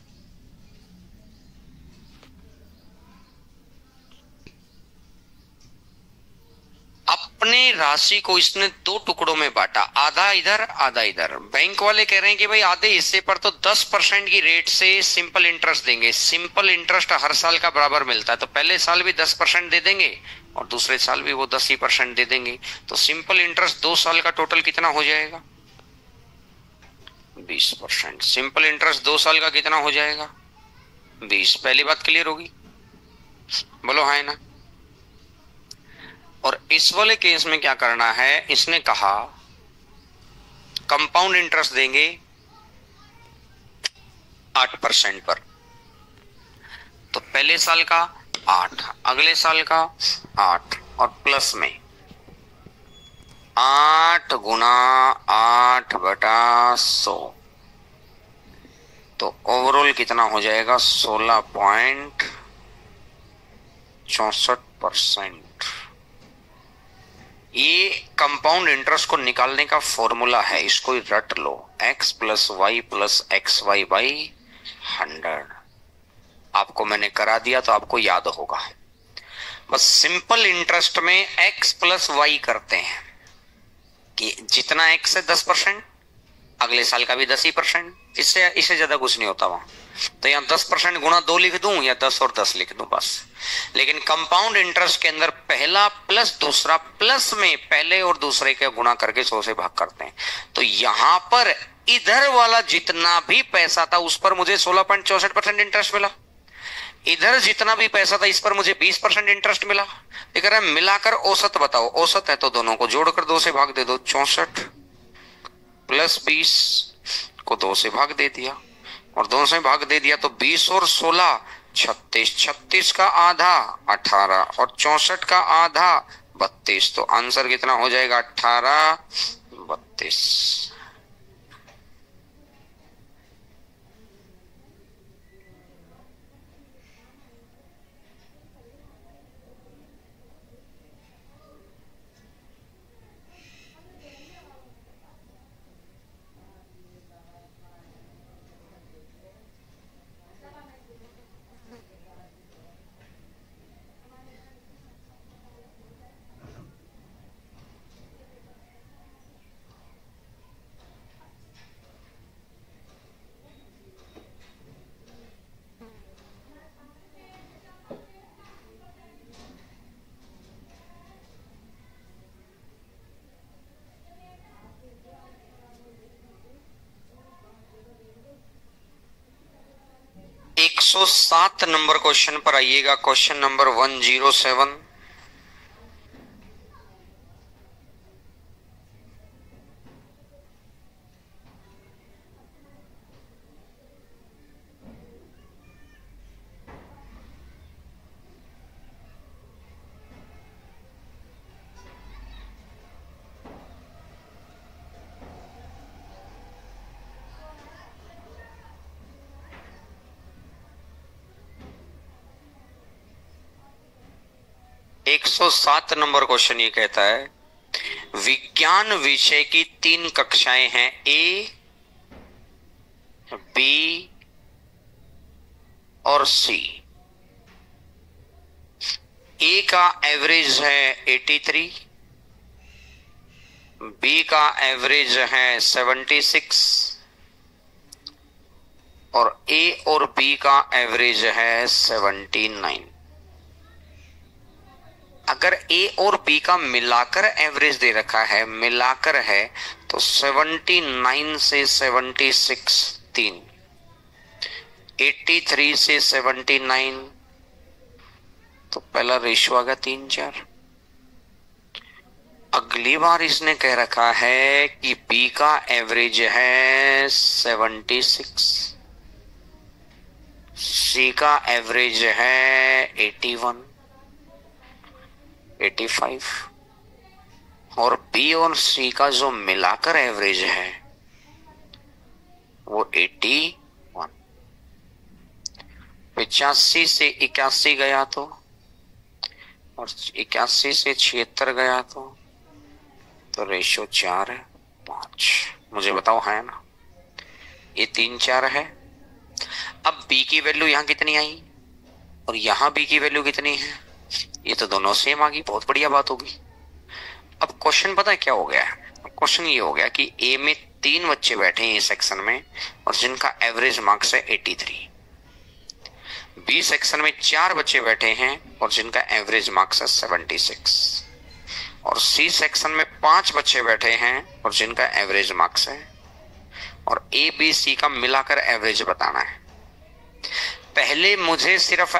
अपने राशि को इसने 2 टुकड़ों में बांटा, आधा इधर आधा इधर। बैंक वाले कह रहे हैं कि भाई आधे हिस्से पर तो 10% की रेट से सिंपल इंटरेस्ट देंगे। सिंपल इंटरेस्ट हर साल का बराबर मिलता है, तो पहले साल भी 10% दे देंगे और दूसरे साल भी वो 10% दे देंगे। तो सिंपल इंटरेस्ट 2 साल का टोटल कितना हो जाएगा? 20%। सिंपल इंटरेस्ट 2 साल का कितना हो जाएगा? 20। पहली बात क्लियर होगी? बोलो हाँ ना। और इस वाले केस में क्या करना है, इसने कहा कंपाउंड इंटरेस्ट देंगे 8% पर। तो पहले साल का 8, अगले साल का 8 और प्लस में 8 गुना 8/100, तो ओवरऑल कितना हो जाएगा 16.64%। ये कंपाउंड इंटरेस्ट को निकालने का फॉर्मूला है, इसको ही रट लो, x plus y plus x y by 100। आपको मैंने करा दिया तो आपको याद होगा। बस सिंपल इंटरेस्ट में x प्लस वाई करते हैं कि जितना x है 10%, अगले साल का भी 10%, इससे ज्यादा कुछ नहीं होता वहां। तो यहाँ 10% गुणा 2 लिख दूं या 10 और 10 लिख दूं बस। लेकिन कंपाउंड इंटरेस्ट के अंदर पहला प्लस दूसरा प्लस में पहले और दूसरे के गुणा करके 100 से भाग करते हैं। तो यहां पर इधर वाला जितना भी पैसा था उस पर मुझे 16.64% इंटरेस्ट मिला, इधर जितना भी पैसा था इस पर मुझे 20% इंटरेस्ट मिला। ये कह रहा है मिलाकर औसत बताओ, औसत है तो दोनों को जोड़कर 2 से भाग दे दो, 64 प्लस 20 को 2 से भाग दे दिया, और 2 से भाग दे दिया तो 20 और 16 36, 36 का आधा 18 और 64 का आधा 32। तो आंसर कितना हो जाएगा 18 32। एक 107 नंबर क्वेश्चन पर आइएगा, क्वेश्चन नंबर 107। एक 107 नंबर क्वेश्चन ये कहता है विज्ञान विषय की 3 कक्षाएं हैं, ए, बी और सी। ए का एवरेज है 83, बी का एवरेज है 76 और ए और बी का एवरेज है 79। अगर ए और बी का मिलाकर एवरेज दे रखा है, मिलाकर है, तो 79 से 76 3, 83 से 79, तो पहला रेशियो आ गया 3:4। अगली बार इसने कह रखा है कि बी का एवरेज है 76, सी का एवरेज है 81 85 और बी और सी का जो मिलाकर एवरेज है वो 81। 85 से 81 गया तो, और 81 से 76 गया तो रेशियो 4 है 5। मुझे बताओ है ना, ये 3-4 है। अब बी की वैल्यू यहां कितनी आई और यहां बी की वैल्यू कितनी है, ये तो दोनों सेम आ गई, बहुत बढ़िया बात होगी। अब क्वेश्चन पता है क्या हो गया है, क्वेश्चन ये हो गया कि ए में 3 बच्चे बैठे हैं इस सेक्शन में और जिनका एवरेज मार्क्स है 83, बी सेक्शन में 4 बच्चे बैठे हैं और जिनका एवरेज मार्क्स है 76, और सी सेक्शन में 5 बच्चे बैठे हैं और जिनका एवरेज मार्क्स है, और ए बी सी का मिलाकर एवरेज बताना है। पहले मुझे सिर्फ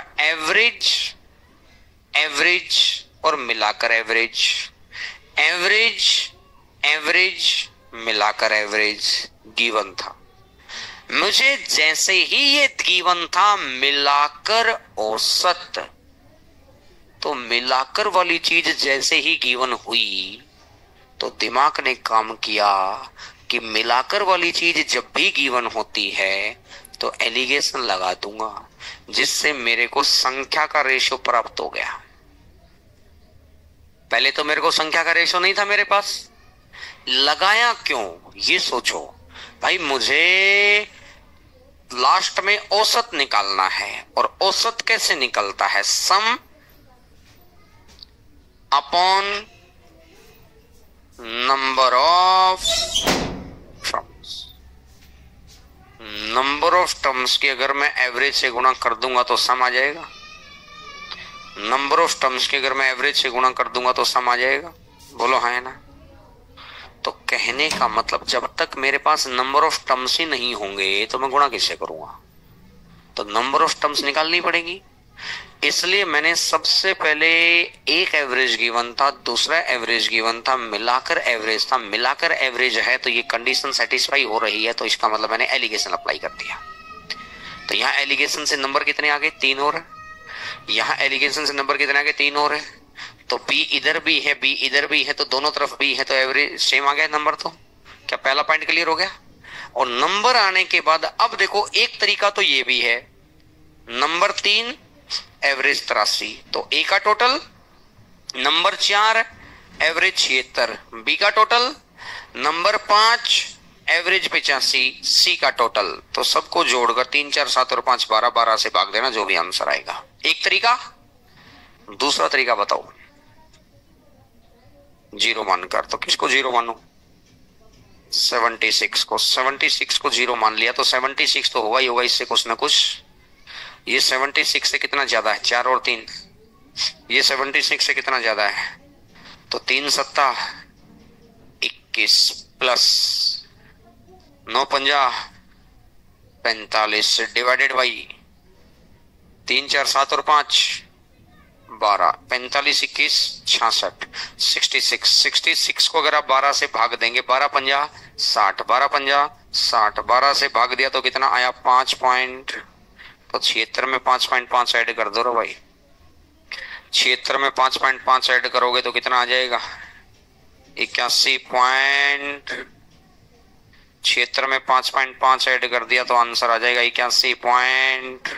एवरेज और मिलाकर एवरेज, एवरेज मिलाकर एवरेज गिवन था। मुझे जैसे ही ये गिवन था मिलाकर औसत तो मिलाकर वाली चीज जैसे ही गिवन हुई तो दिमाग ने काम किया कि मिलाकर वाली चीज जब भी गिवन होती है तो एलिगेशन लगा दूंगा, जिससे मेरे को संख्या का रेशो प्राप्त हो गया। पहले तो मेरे को संख्या का रेशो नहीं था मेरे पास, लगाया क्यों ये सोचो भाई। मुझे लास्ट में औसत निकालना है, और औसत कैसे निकलता है? सम upon number of terms. Number of terms की अगर मैं एवरेज से गुणा कर दूंगा तो सम आ जाएगा। नंबर ऑफ टर्म्स की अगर मैं एवरेज से गुणा कर दूंगा तो सम आ जाएगा। बोलो हाँ है ना? तो कहने का मतलब जब तक मेरे पास नंबर ऑफ टर्म्स ही नहीं होंगे तो मैं गुणा किससे करूंगा? तो नंबर ऑफ टर्म्स निकालनी पड़ेगी। इसलिए मैंने सबसे पहले एक एवरेज गिवन था, दूसरा एवरेज गिवन था, मिलाकर एवरेज था। मिलाकर एवरेज है तो ये कंडीशन सेटिस्फाई हो रही है, तो इसका मतलब मैंने एलिगेशन अप्लाई कर दिया। तो यहाँ एलिगेशन से नंबर कितने आ गए? 3 और यहाँ एलिगेशन से नंबर कितने आ गए? 3 और है। तो बी इधर भी है, बी इधर भी है, तो दोनों तरफ बी है, तो एवरेज सेम आ गया नंबर। तो क्या पहला पॉइंट क्लियर हो गया? और नंबर आने के बाद अब देखो एक तरीका तो ये भी है, नंबर 3 एवरेज 83, तो ए का टोटल, नंबर 4 एवरेज 76, बी का टोटल, नंबर 5 एवरेज 85, सी का टोटल। तो सबको जोड़कर 3 4 7 और 5 12, 12 से भाग देना, जो भी आंसर आएगा। एक तरीका। दूसरा तरीका बताओ, जीरो मानकर। तो किसको जीरो मानो? 76 को। 76 को जीरो मान लिया तो 76 तो होगा ही होगा इससे कुछ ना कुछ। ये 76 से कितना ज्यादा है? 4 और 3। ये 76 से कितना ज्यादा है? तो 3 सत्ता 21 प्लस 9 पंजा 45 डिवाइडेड बाई 3 4 7 और 5 12, 45 21 66, 66 को अगर आप 12 से भाग देंगे, 12 पंजा 60, 12 पंजा 60, 12 से भाग दिया तो कितना आया? 5 पॉइंट। तो 76 में 5.5 ऐड कर दो रो भाई। 76 में 5.5 ऐड करोगे तो कितना आ जाएगा? 81 पॉइंट। 76 में 5.5 ऐड कर दिया तो आंसर आ जाएगा 81.5।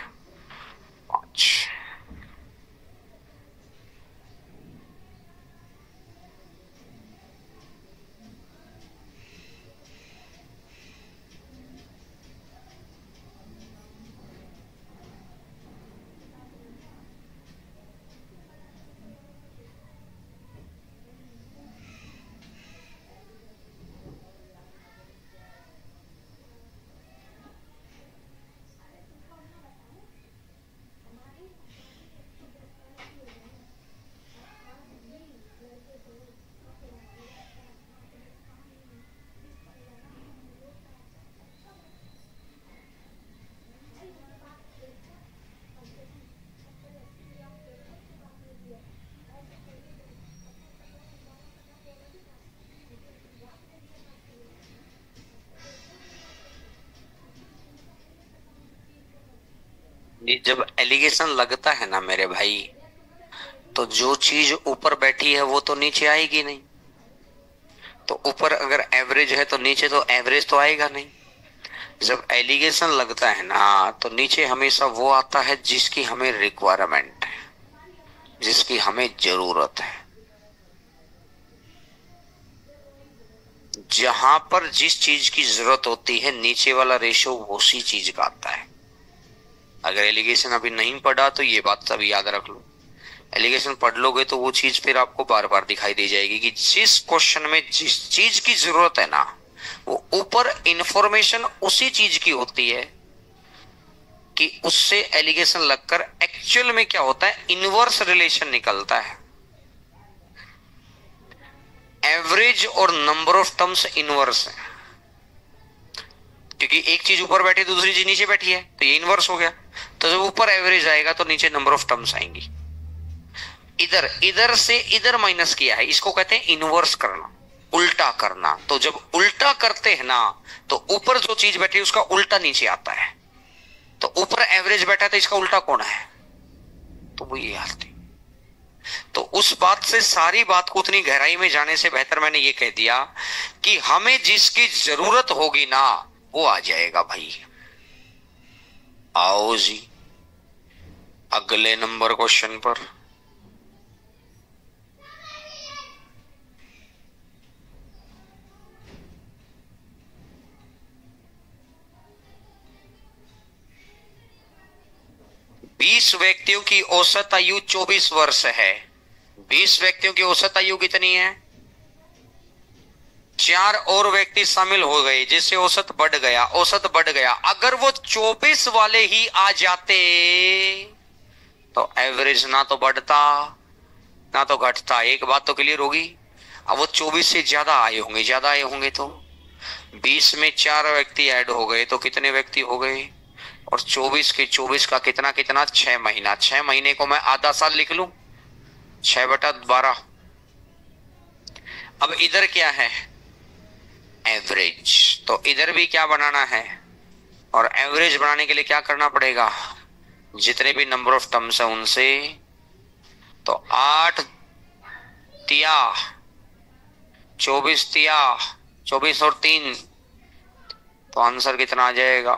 जब एलिगेशन लगता है ना मेरे भाई, तो जो चीज ऊपर बैठी है वो तो नीचे आएगी नहीं। तो ऊपर अगर एवरेज है तो नीचे तो एवरेज तो आएगा नहीं। जब एलिगेशन लगता है ना तो नीचे हमेशा वो आता है जिसकी हमें रिक्वायरमेंट है, जिसकी हमें जरूरत है। जहां पर जिस चीज की जरूरत होती है नीचे वाला रेशो उसी चीज का आता है। अगर एलिगेशन अभी नहीं पढ़ा तो ये बात अभी याद रख लो। एलिगेशन पढ़ लोगे तो वो चीज फिर आपको बार बार दिखाई दे जाएगी कि जिस क्वेश्चन में जिस चीज की जरूरत है ना, वो ऊपर इंफॉर्मेशन उसी चीज की होती है कि उससे एलिगेशन लगकर एक्चुअल में क्या होता है, इनवर्स रिलेशन निकलता है। एवरेज और नंबर ऑफ टर्म्स इनवर्स है, क्योंकि एक चीज ऊपर बैठी है दूसरी चीज नीचे बैठी है, तो ये इनवर्स हो गया। तो जब ऊपर एवरेज आएगा तो नीचे नंबर ऑफ टर्म्स आएंगी। इधर से इधर माइनस किया है, इसको कहते हैं इनवर्स करना, उल्टा करना। तो जब उल्टा करते हैं ना तो ऊपर जो चीज बैठी है उसका उल्टा नीचे आता है। तो ऊपर एवरेज बैठा है तो इसका उल्टा कौन है? तो वो ये आती। तो उस बात से सारी बात को उतनी गहराई में जाने से बेहतर मैंने ये कह दिया कि हमें जिसकी जरूरत होगी ना वो आ जाएगा भाई। आओ जी अगले नंबर क्वेश्चन पर। बीस व्यक्तियों की औसत आयु 24 वर्ष है। 20 व्यक्तियों की औसत आयु कितनी है? 4 और व्यक्ति शामिल हो गए जिससे औसत बढ़ गया, औसत बढ़ गया। अगर वो 24 वाले ही आ जाते तो एवरेज ना तो बढ़ता ना तो घटता। एक बात तो क्लियर होगी। अब वो 24 से ज्यादा आए होंगे, ज्यादा आए होंगे तो 20 में 4 व्यक्ति ऐड हो गए तो कितने व्यक्ति हो गए? और 24 के 24 का कितना कितना 6 महीना। 6 महीने को मैं आधा साल लिख लूं, 6/12। अब इधर क्या है? एवरेज। तो इधर भी क्या बनाना है? और एवरेज बनाने के लिए क्या करना पड़ेगा? जितने भी नंबर ऑफ टर्म्स है उनसे, तो 8 तिया 24 तिया 24 और 3, तो आंसर कितना आ जाएगा?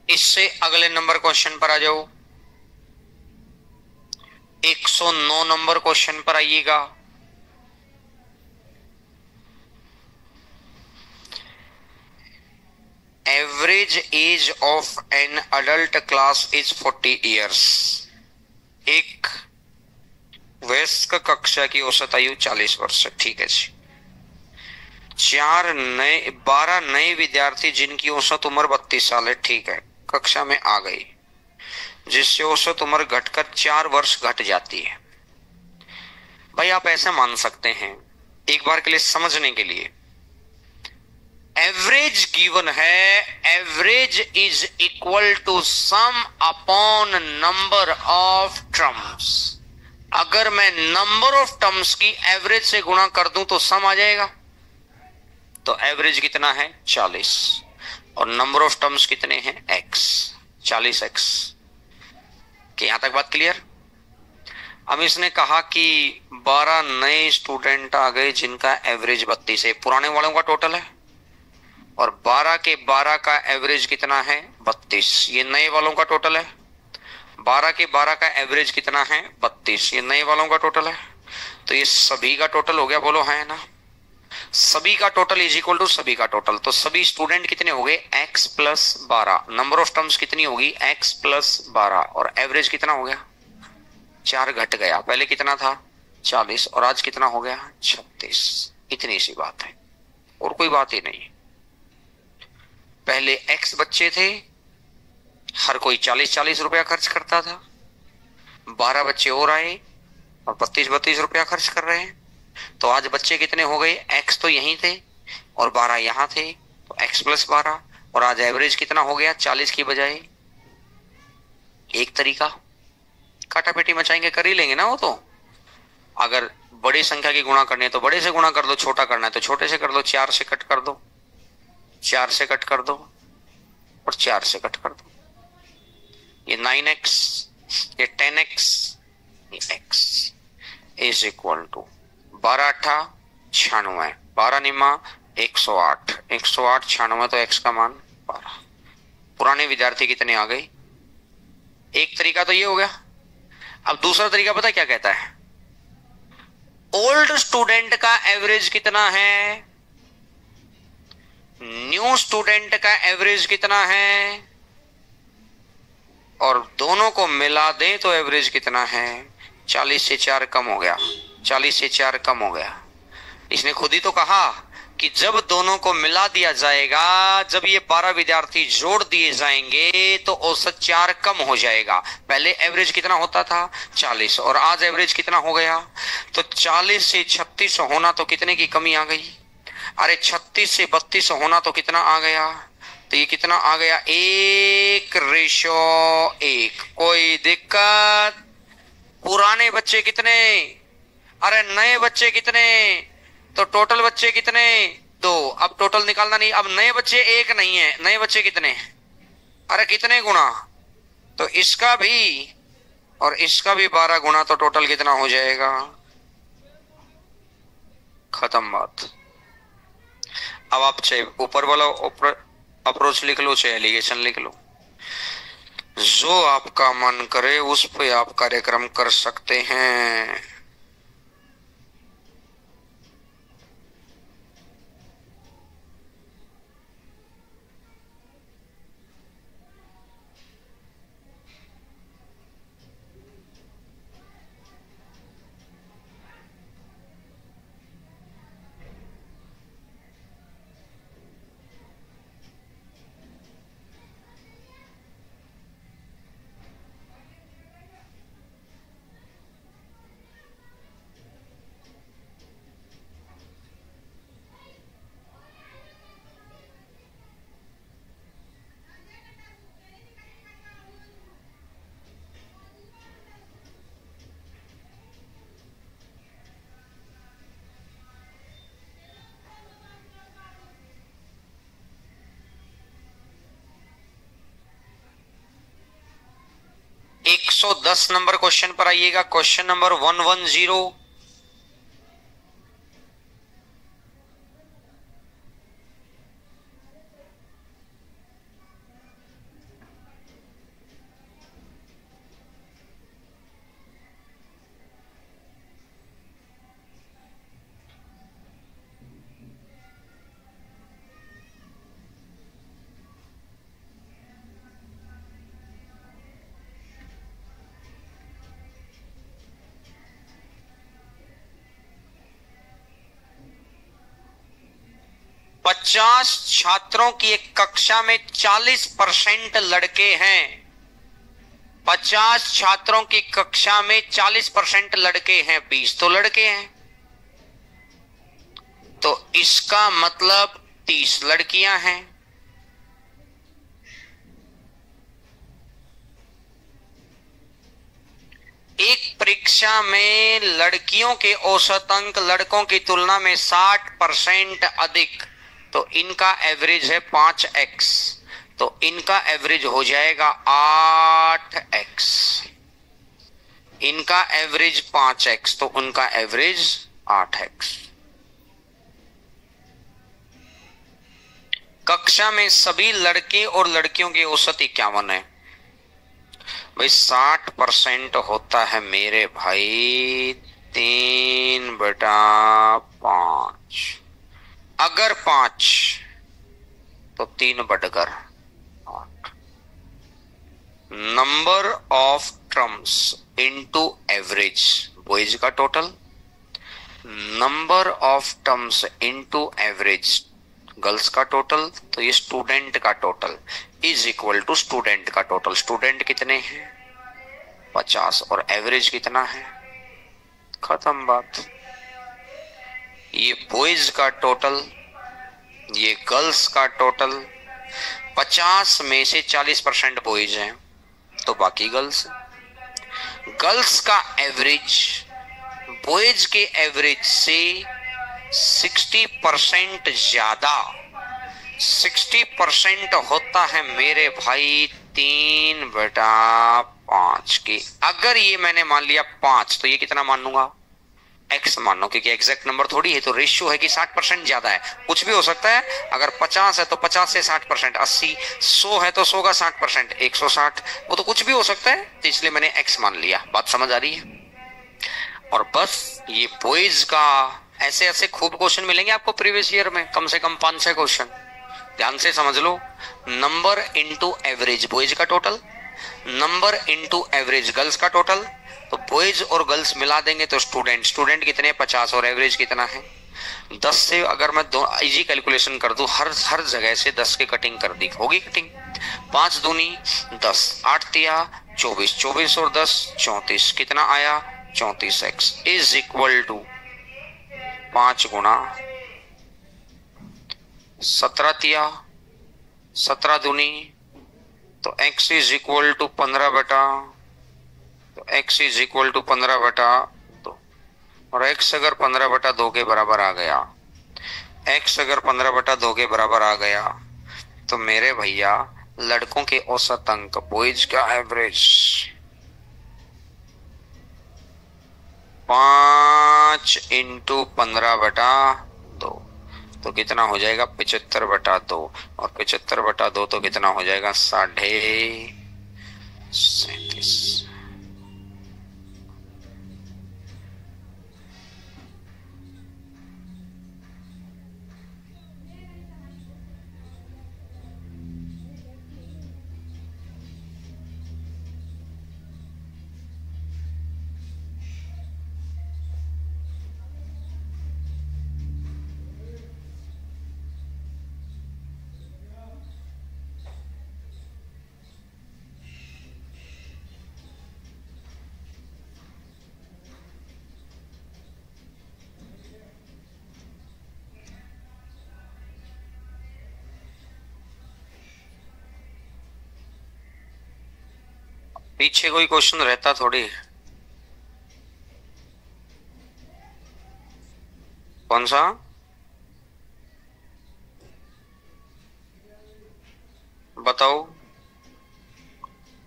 इससे अगले नंबर क्वेश्चन पर आ जाओ। 109 नंबर क्वेश्चन पर आइएगा। Average age of an adult class is 40 years. एक वयस्क कक्षा की औसत आयु 40 वर्ष है। ठीक है जी। 12 नए विद्यार्थी जिनकी औसत उम्र 32 साल है, ठीक है, कक्षा में आ गई, जिससे औसत उम्र घटकर 4 वर्ष घट जाती है। भाई आप ऐसे मान सकते हैं, एक बार के लिए समझने के लिए, एवरेज गिवन है, average is equal to sum upon number of terms. अगर मैं नंबर ऑफ टर्म्स की एवरेज से गुणा कर दूं तो सम आ जाएगा। तो एवरेज कितना है? 40, और नंबर ऑफ टर्म्स कितने हैं? x, 40x। कि यहां तक बात क्लियर? अब इसने कहा कि 12 नए स्टूडेंट आ गए जिनका एवरेज 32 है, पुराने वालों का टोटल है, और 12 के 12 का एवरेज कितना है? 32। ये नए वालों का टोटल है। 12 के 12 का एवरेज कितना है? 32। ये नए वालों का टोटल है। तो ये सभी का टोटल हो गया, बोलो है ना? सभी का टोटल इज इक्वल टू सभी का टोटल। तो सभी स्टूडेंट कितने हो गए? x plus 12। Number of terms कितनी होगी? x plus 12। और एवरेज कितना हो गया? 4 घट गया। पहले कितना था? 40, और आज कितना हो गया? 36। इतनी सी बात है, और कोई बात ही नहीं। पहले x बच्चे थे, हर कोई 40-40 रुपया खर्च करता था। 12 बच्चे और आए और 32-32 रुपया खर्च कर रहे हैं। तो आज बच्चे कितने हो गए? x तो यहीं थे और 12 यहां थे, तो x प्लस 12। और आज एवरेज कितना हो गया? 40 की बजाय। एक तरीका, काटा पेटी मचाएंगे, कर ही लेंगे ना वो तो। अगर बड़ी संख्या की गुणा करनी है तो बड़े से गुणा कर दो, छोटा करना है तो छोटे से कर दो। 4 से कट कर दो, 4 से कट कर दो, और 4 से कट कर दो। ये 9x, ये 10x, ये x is equal to 12 8 96, 12 Nima 108, 108 96, तो x का मान 12। पुराने विद्यार्थी कितने आ गए? एक तरीका तो ये हो गया। अब दूसरा तरीका पता क्या कहता है? ओल्ड स्टूडेंट का एवरेज कितना है, न्यू स्टूडेंट का एवरेज कितना है, और दोनों को मिला दें तो एवरेज कितना है। 40 से 4 कम हो गया, 40 से 4 कम हो गया। इसने खुद ही तो कहा कि जब दोनों को मिला दिया जाएगा, जब ये 12 विद्यार्थी जोड़ दिए जाएंगे तो औसत 4 कम हो जाएगा। पहले एवरेज कितना होता था 40, और आज एवरेज कितना हो गया। तो 40 से 36 होना तो कितने की कमी आ गई, अरे 36 से 32 होना तो कितना आ गया, तो ये कितना आ गया 1:1। कोई दिक्कत। पुराने बच्चे कितने, अरे नए बच्चे कितने, तो टोटल बच्चे कितने 2। अब टोटल निकालना नहीं, अब नए बच्चे 1 नहीं है, नए बच्चे कितने, अरे कितने गुना, तो इसका भी और इसका भी 12 गुना, तो टोटल कितना हो जाएगा। खत्म बात। अब आप चाहे ऊपर वाला अप्रोच लिख लो, चाहे एलिगेशन लिख लो, जो आपका मन करे उस पे आप कार्यक्रम कर सकते हैं। एक 110 नंबर क्वेश्चन पर आइएगा। Question number 110। पचास छात्रों की एक कक्षा में 40% लड़के हैं। 50 छात्रों की कक्षा में 40% लड़के हैं, 20 तो लड़के हैं, तो इसका मतलब 30 लड़कियां हैं। एक परीक्षा में लड़कियों के औसत अंक लड़कों की तुलना में 60% अधिक, तो इनका एवरेज है 5x, तो इनका एवरेज हो जाएगा 8x। इनका एवरेज 5x, तो उनका एवरेज 8x। कक्षा में सभी लड़के और लड़कियों के औसत 51 है। भाई 60% होता है मेरे भाई 3/5। अगर 5 तो 3/8। Number of terms into average, boys का total, number of terms into average girls का टोटल, तो ये स्टूडेंट का total is equal to student का टोटल। स्टूडेंट कितने हैं 50, और एवरेज कितना है, खत्म बात। ये बॉयज का टोटल, ये गर्ल्स का टोटल। 50 में से 40% बॉयज हैं, तो बाकी गर्ल्स। गर्ल्स का एवरेज बॉयज के एवरेज से 60% ज्यादा, 60% होता है मेरे भाई 3/5 की। अगर ये मैंने मान लिया 5, तो ये कितना मान लूंगा x मान लो, क्योंकि एग्जैक्ट नंबर थोड़ी है, तो रेशियो है कि 60% ज्यादा है। कुछ भी हो सकता है, अगर 50 है तो 50 से 60%, 80, 100 है तो 100 का 60%, 160, वो तो कुछ भी हो सकता है, तो इसलिए मैंने x मान लिया। बात समझ आ रही है। और बस ये बॉयज का ऐसे ऐसे खूब क्वेश्चन मिलेंगे आपको प्रीवियस ईयर में, कम से कम 5-6 क्वेश्चन। ध्यान से समझ लो, नंबर इनटू एवरेज बॉयज का total, number into average girls का टोटल। तो बॉयज और गर्ल्स मिला देंगे तो स्टूडेंट कितने 50 और एवरेज कितना है 10 से। अगर मैं दो इजी कैलकुलेशन कर दूं, हर जगह से 10 की कटिंग कर दी, होगी कटिंग। 5 दूनी 10, 8 तिया 24, 24 और 10 34, कितना आया 34x इज इक्वल टू 5 गुना 17 तिया 17 दूनी तो x इज इक्वल टू 15 बटा, तो x इज इक्वल टू 15 बटा 2। और x अगर 15 बटा 2 के बराबर आ गया, x अगर 15 बटा 2 के बराबर आ गया तो मेरे भैया लड़कों के औसत अंक, बॉयज का एवरेज 5 इंटू 15 बटा 2 तो कितना हो जाएगा 75 बटा 2, और 75 बटा 2 तो कितना हो जाएगा 37.5। पीछे कोई क्वेश्चन रहता थोड़ी, कौन सा? बताओ।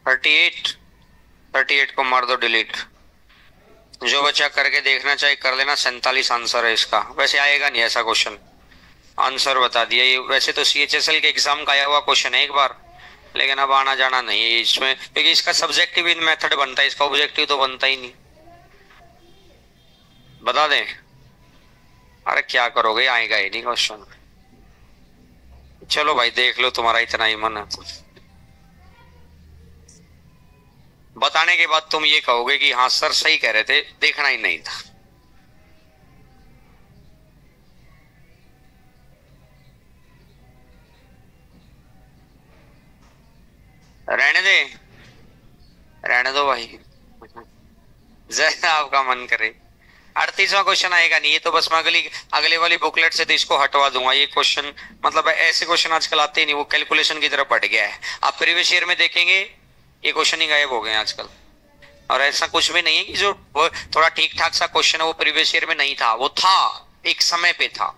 38 को मार दो डिलीट। जो बच्चा करके देखना चाहे कर लेना। 47 आंसर है इसका। वैसे आएगा नहीं ऐसा क्वेश्चन, आंसर बता दिया ये। वैसे तो CHSL के एग्जाम का आया हुआ क्वेश्चन है एक बार, लेकिन अब आना जाना नहीं है इसमें, क्योंकि इसका सब्जेक्टिव इन मेथड बनता है, इसका ऑब्जेक्टिव तो बनता ही नहीं। बता दें? अरे क्या करोगे, आएगा ही नहीं क्वेश्चन। चलो भाई देख लो, तुम्हारा इतना ही मन है तो। बताने के बाद तुम ये कहोगे कि हाँ सर सही कह रहे थे, देखना ही नहीं था। रहने दो भाई, जैसा आपका मन करे। 38वां क्वेश्चन आएगा नहीं, ये तो बस मैं अगले वाली बुकलेट से तो इसको हटवा दूंगा। ये क्वेश्चन मतलब ऐसे क्वेश्चन आजकल आते ही नहीं, वो कैलकुलेशन की तरफ बढ़ गया है। आप प्रीवियस ईयर में देखेंगे ये क्वेश्चन ही गायब हो गए आजकल। और ऐसा कुछ भी नहीं है कि जो थोड़ा ठीक ठाक सा क्वेश्चन है वो प्रीवियस ईयर में नहीं था, वो था, एक समय पे था,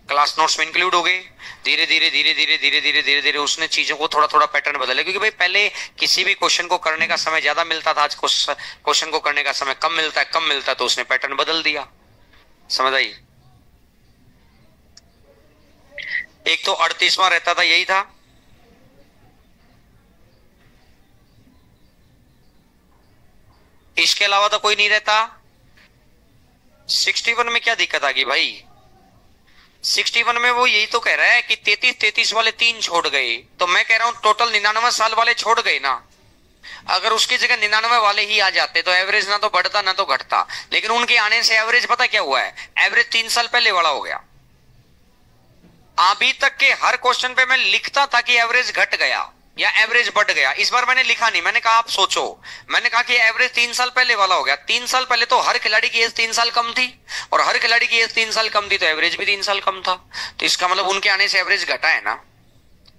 क्लास नोट्स में इंक्लूड हो गए। धीरे धीरे उसने चीजों को थोड़ा थोड़ा पैटर्न बदला, क्योंकि भाई पहले किसी भी क्वेश्चन को करने का समय ज्यादा मिलता था, आज क्वेश्चन को करने का समय कम मिलता है, तो उसने पैटर्न बदल दिया। समझ आई? एक तो 38वां रहता था, यही था। इसके अलावा तो कोई नहीं रहता। 61 में क्या दिक्कत आ गई भाई? 61 में वो यही तो कह रहा है कि 33 वाले 3 छोड़ गए, तो मैं कह रहा हूं टोटल 99 साल वाले छोड़ गए ना। अगर उसकी जगह 99 वाले ही आ जाते तो एवरेज ना तो बढ़ता ना तो घटता, लेकिन उनके आने से एवरेज पता क्या हुआ है, एवरेज 3 साल पहले वाला हो गया। अभी तक के हर क्वेश्चन पे मैं लिखता था कि एवरेज घट गया या एवरेज बढ़ गया, इस बार मैंने लिखा नहीं, मैंने कहा आप सोचो, मैंने कहा कि एवरेज 3 साल पहले वाला हो गया। 3 साल पहले तो हर खिलाड़ी की एज 3 साल कम थी, और हर खिलाड़ी की एज 3 साल कम थी तो एवरेज भी 3 साल कम था, तो इसका मतलब उनके आने से एवरेज घटा है ना।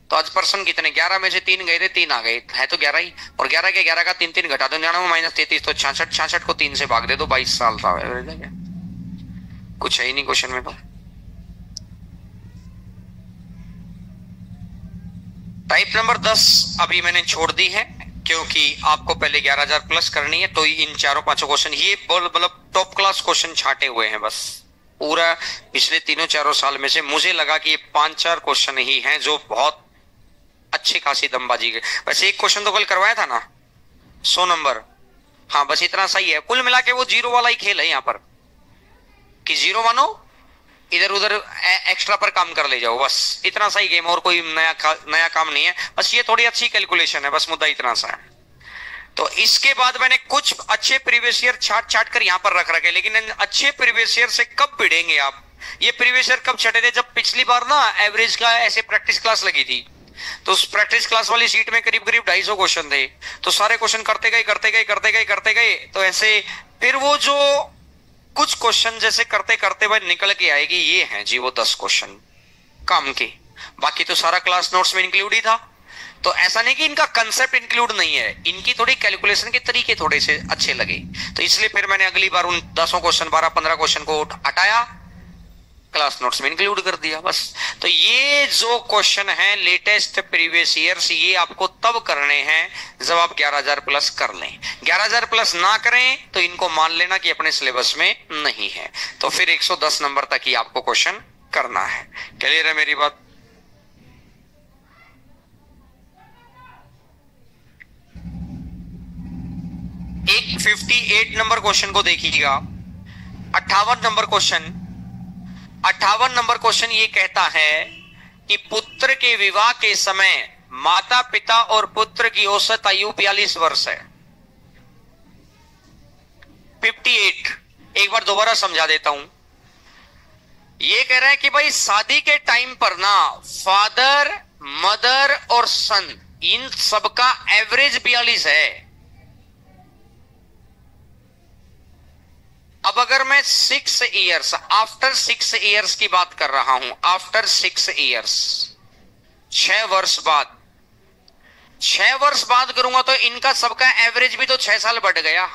तो आज पर्सन कितने, 11 में से 3 गए थे, 3 आ गए, है तो 11 ही, और 11 के 11 का 3 घटा दो, 99 माइनस 33 तो 66 को 3 से भाग दे दो, 22 साल था एवरेज। कुछ है ही नहीं क्वेश्चन में। तो टाइप नंबर 10 अभी मैंने छोड़ दी है, क्योंकि आपको पहले 11,000 प्लस करनी है, तो इन 4-5 क्वेश्चन ये मतलब टॉप क्लास क्वेश्चन छाटे हुए हैं बस। पूरा पिछले 3-4 साल में से मुझे लगा कि ये 5-4 क्वेश्चन ही हैं जो बहुत अच्छी खासी दमबाजी के। वैसे एक क्वेश्चन तो कल करवाया था ना 100 नंबर, हाँ बस इतना सही है, कुल मिला के वो जीरो वाला ही खेल है यहाँ पर, कि जीरो मानो इधर उधर एक्स्ट्रा पर काम कर ले जाओ, बस इतना सही गेम, और कोई नया काम नहीं है, बस ये थोड़ी अच्छी कैलकुलेशन है, बस मुद्दा इतना सा है। तो इसके बाद मैंने कुछ अच्छे प्रीवियस ईयर छाट कर यहां पर रख रखे, लेकिन अच्छे प्रीवियस ईयर से कब भिड़ेंगे आप? ये प्रीवियस ईयर कब छटे थे? जब पिछली बार ना एवरेज का ऐसे प्रैक्टिस क्लास लगी थी, तो उस प्रैक्टिस क्लास वाली सीट में करीब करीब 250 क्वेश्चन थे, तो सारे क्वेश्चन करते गए करते गए करते गए करते गए, तो ऐसे फिर वो जो कुछ क्वेश्चन जैसे करते करते हुए निकल के आएगी, ये है जी वो 10 क्वेश्चन काम के, बाकी तो सारा क्लास नोट्स में इंक्लूड ही था। तो ऐसा नहीं कि इनका कंसेप्ट इंक्लूड नहीं है, इनकी थोड़ी कैलकुलेशन के तरीके थोड़े से अच्छे लगे, तो इसलिए फिर मैंने अगली बार उन 10 क्वेश्चन 12-15 क्वेश्चन को हटाया, क्लास नोट्स में इंक्लूड कर दिया बस। तो ये जो क्वेश्चन है लेटेस्ट प्रीवियस ईयर्स, ये आपको तब करने हैं जब आप 11,000 प्लस कर लें। 11,000 प्लस ना करें तो इनको मान लेना कि अपने सिलेबस में नहीं है, तो फिर 110 नंबर तक ही आपको क्वेश्चन करना है। क्लियर है मेरी बात? एक 58 नंबर क्वेश्चन को देखिएगा। 58 नंबर क्वेश्चन, 58 नंबर क्वेश्चन ये कहता है कि पुत्र के विवाह के समय माता पिता और पुत्र की औसत आयु 42 वर्ष है। 58 एक बार दोबारा समझा देता हूं। ये कह रहा है कि भाई शादी के टाइम पर ना फादर मदर और सन इन सबका एवरेज 42 है। अब अगर मैं 6 ईयर्स आफ्टर 6 ईयर्स की बात कर रहा हूं, आफ्टर 6 ईयर्स 6 वर्ष बाद, 6 वर्ष बाद करूंगा तो इनका सबका एवरेज भी तो 6 साल बढ़ गया,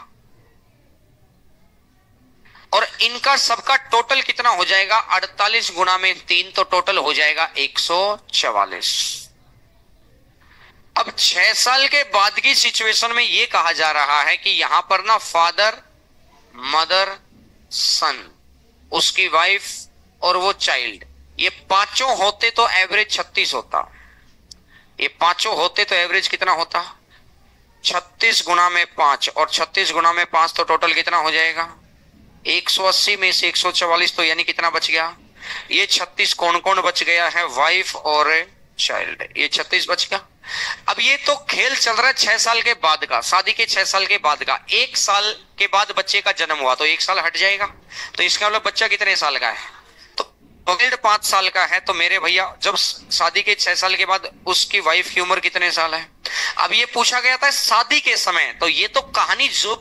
और इनका सबका टोटल कितना हो जाएगा? 48 गुणा में 3, तो टोटल हो जाएगा 144। अब 6 साल के बाद की सिचुएशन में यह कहा जा रहा है कि यहां पर ना फादर मदर सन उसकी वाइफ और वो चाइल्ड, ये पांचों होते तो एवरेज 36 होता। ये पांचों होते तो एवरेज कितना होता? 36 गुना में 5, और 36 गुना में 5 तो टोटल कितना हो जाएगा? 180 में से 144, तो यानी कितना बच गया? ये 36 कौन कौन बच गया है? वाइफ और चाइल्ड, ये 36 बच गया। अब ये तो खेल चल रहा है 6 साल के बाद का, शादी के 6 साल के बाद का। 1 साल के बाद बच्चे का जन्म हुआ तो 1 साल हट जाएगा, तो इसका मतलब बच्चा कितने साल का है? तो 5 साल का है, तो मेरे भैया जब शादी के 6 साल के बाद उसकी वाइफ की उम्र कितने साल है? अब ये पूछा गया था शादी के समय, तो ये तो कहानी जो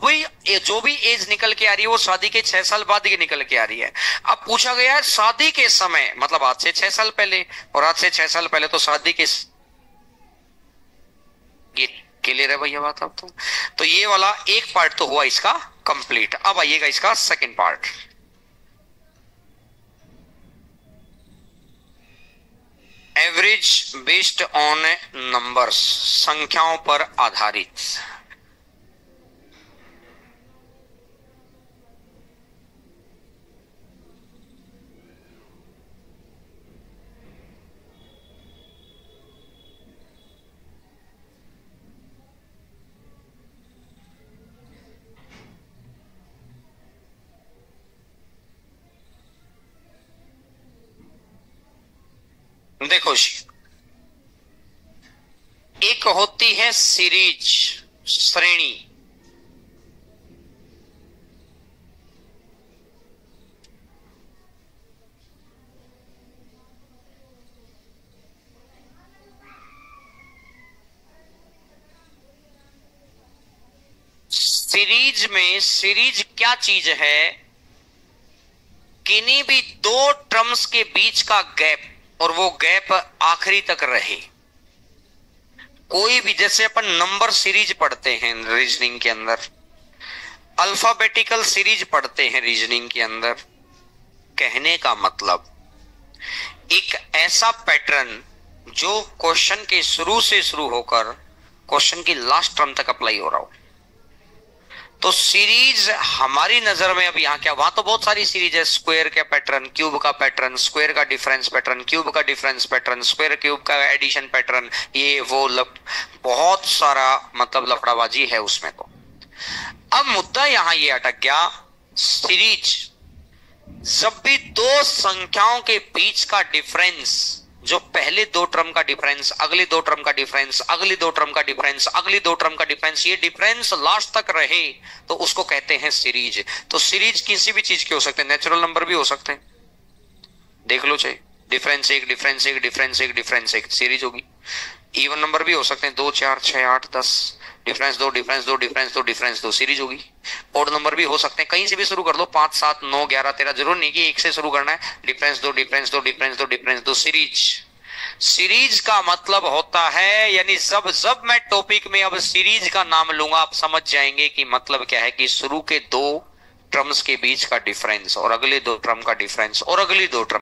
भी एज निकल के आ रही है वो शादी के 6 साल बाद की निकल के आ रही है। अब पूछा गया है शादी के समय, मतलब आज से 6 साल पहले, और आज से 6 साल पहले तो शादी के, ये क्लियर है भैया बात आप? तो ये वाला एक पार्ट तो हुआ इसका कंप्लीट। अब आइएगा इसका second part. Average based on numbers, संख्याओं पर आधारित। देखो जी, एक होती है सीरीज, श्रेणी, सीरीज में सीरीज क्या चीज है? किन्हीं भी 2 टर्म्स के बीच का गैप, और वो गैप आखिरी तक रहे। कोई भी, जैसे अपन नंबर सीरीज पढ़ते हैं रीजनिंग के अंदर, अल्फाबेटिकल सीरीज पढ़ते हैं रीजनिंग के अंदर, कहने का मतलब एक ऐसा पैटर्न जो क्वेश्चन के शुरू से शुरू होकर क्वेश्चन की लास्ट टर्म तक अप्लाई हो रहा हो। तो सीरीज हमारी नजर में अब यहां क्या, वहां तो बहुत सारी सीरीज है, स्क्वायर का पैटर्न, क्यूब का पैटर्न, स्क्वायर का डिफरेंस पैटर्न, क्यूब का डिफरेंस पैटर्न, स्क्वायर क्यूब का एडिशन पैटर्न, ये वो बहुत सारा मतलब लफड़ाबाजी है उसमें। तो अब मुद्दा यहां ये अटक गया, सीरीज जब भी दो संख्याओं के बीच का डिफरेंस, जो पहले दो टर्म का डिफरेंस, अगले दो टर्म का डिफरेंस, अगली दो टर्म का डिफरेंस, अगली दो टर्म का डिफरेंस, ये डिफरेंस लास्ट तक रहे तो उसको कहते हैं सीरीज। तो सीरीज किसी भी चीज के हो सकते हैं, नेचुरल नंबर भी हो सकते हैं, देख लो चाहे डिफरेंस एक, डिफरेंस एक, डिफरेंस एक, डिफरेंस एक, सीरीज होगी। इवन नंबर भी हो सकते हैं, 2 4 6 8 10, डिफरेंस दो, डिफरेंस दो, डिफरेंस दो, डिफरेंस दो, सीरीज होगी। ओड नंबर भी हो सकते हैं, कहीं से भी शुरू कर लो, 5 7 9 11 13, जरूर नहीं कि एक से शुरू करना है। डिफरेंस दो, डिफरेंस दो, डिफरेंस दो, डिफरेंस दो, सीरीज। सीरीज का मतलब होता है, यानी जब मैं टॉपिक में अब सीरीज का नाम लूंगा आप समझ जाएंगे कि मतलब क्या है, कि शुरू के दो टर्म्स के बीच का डिफरेंस और अगले दो टर्म का डिफरेंस और अगली दो टर्म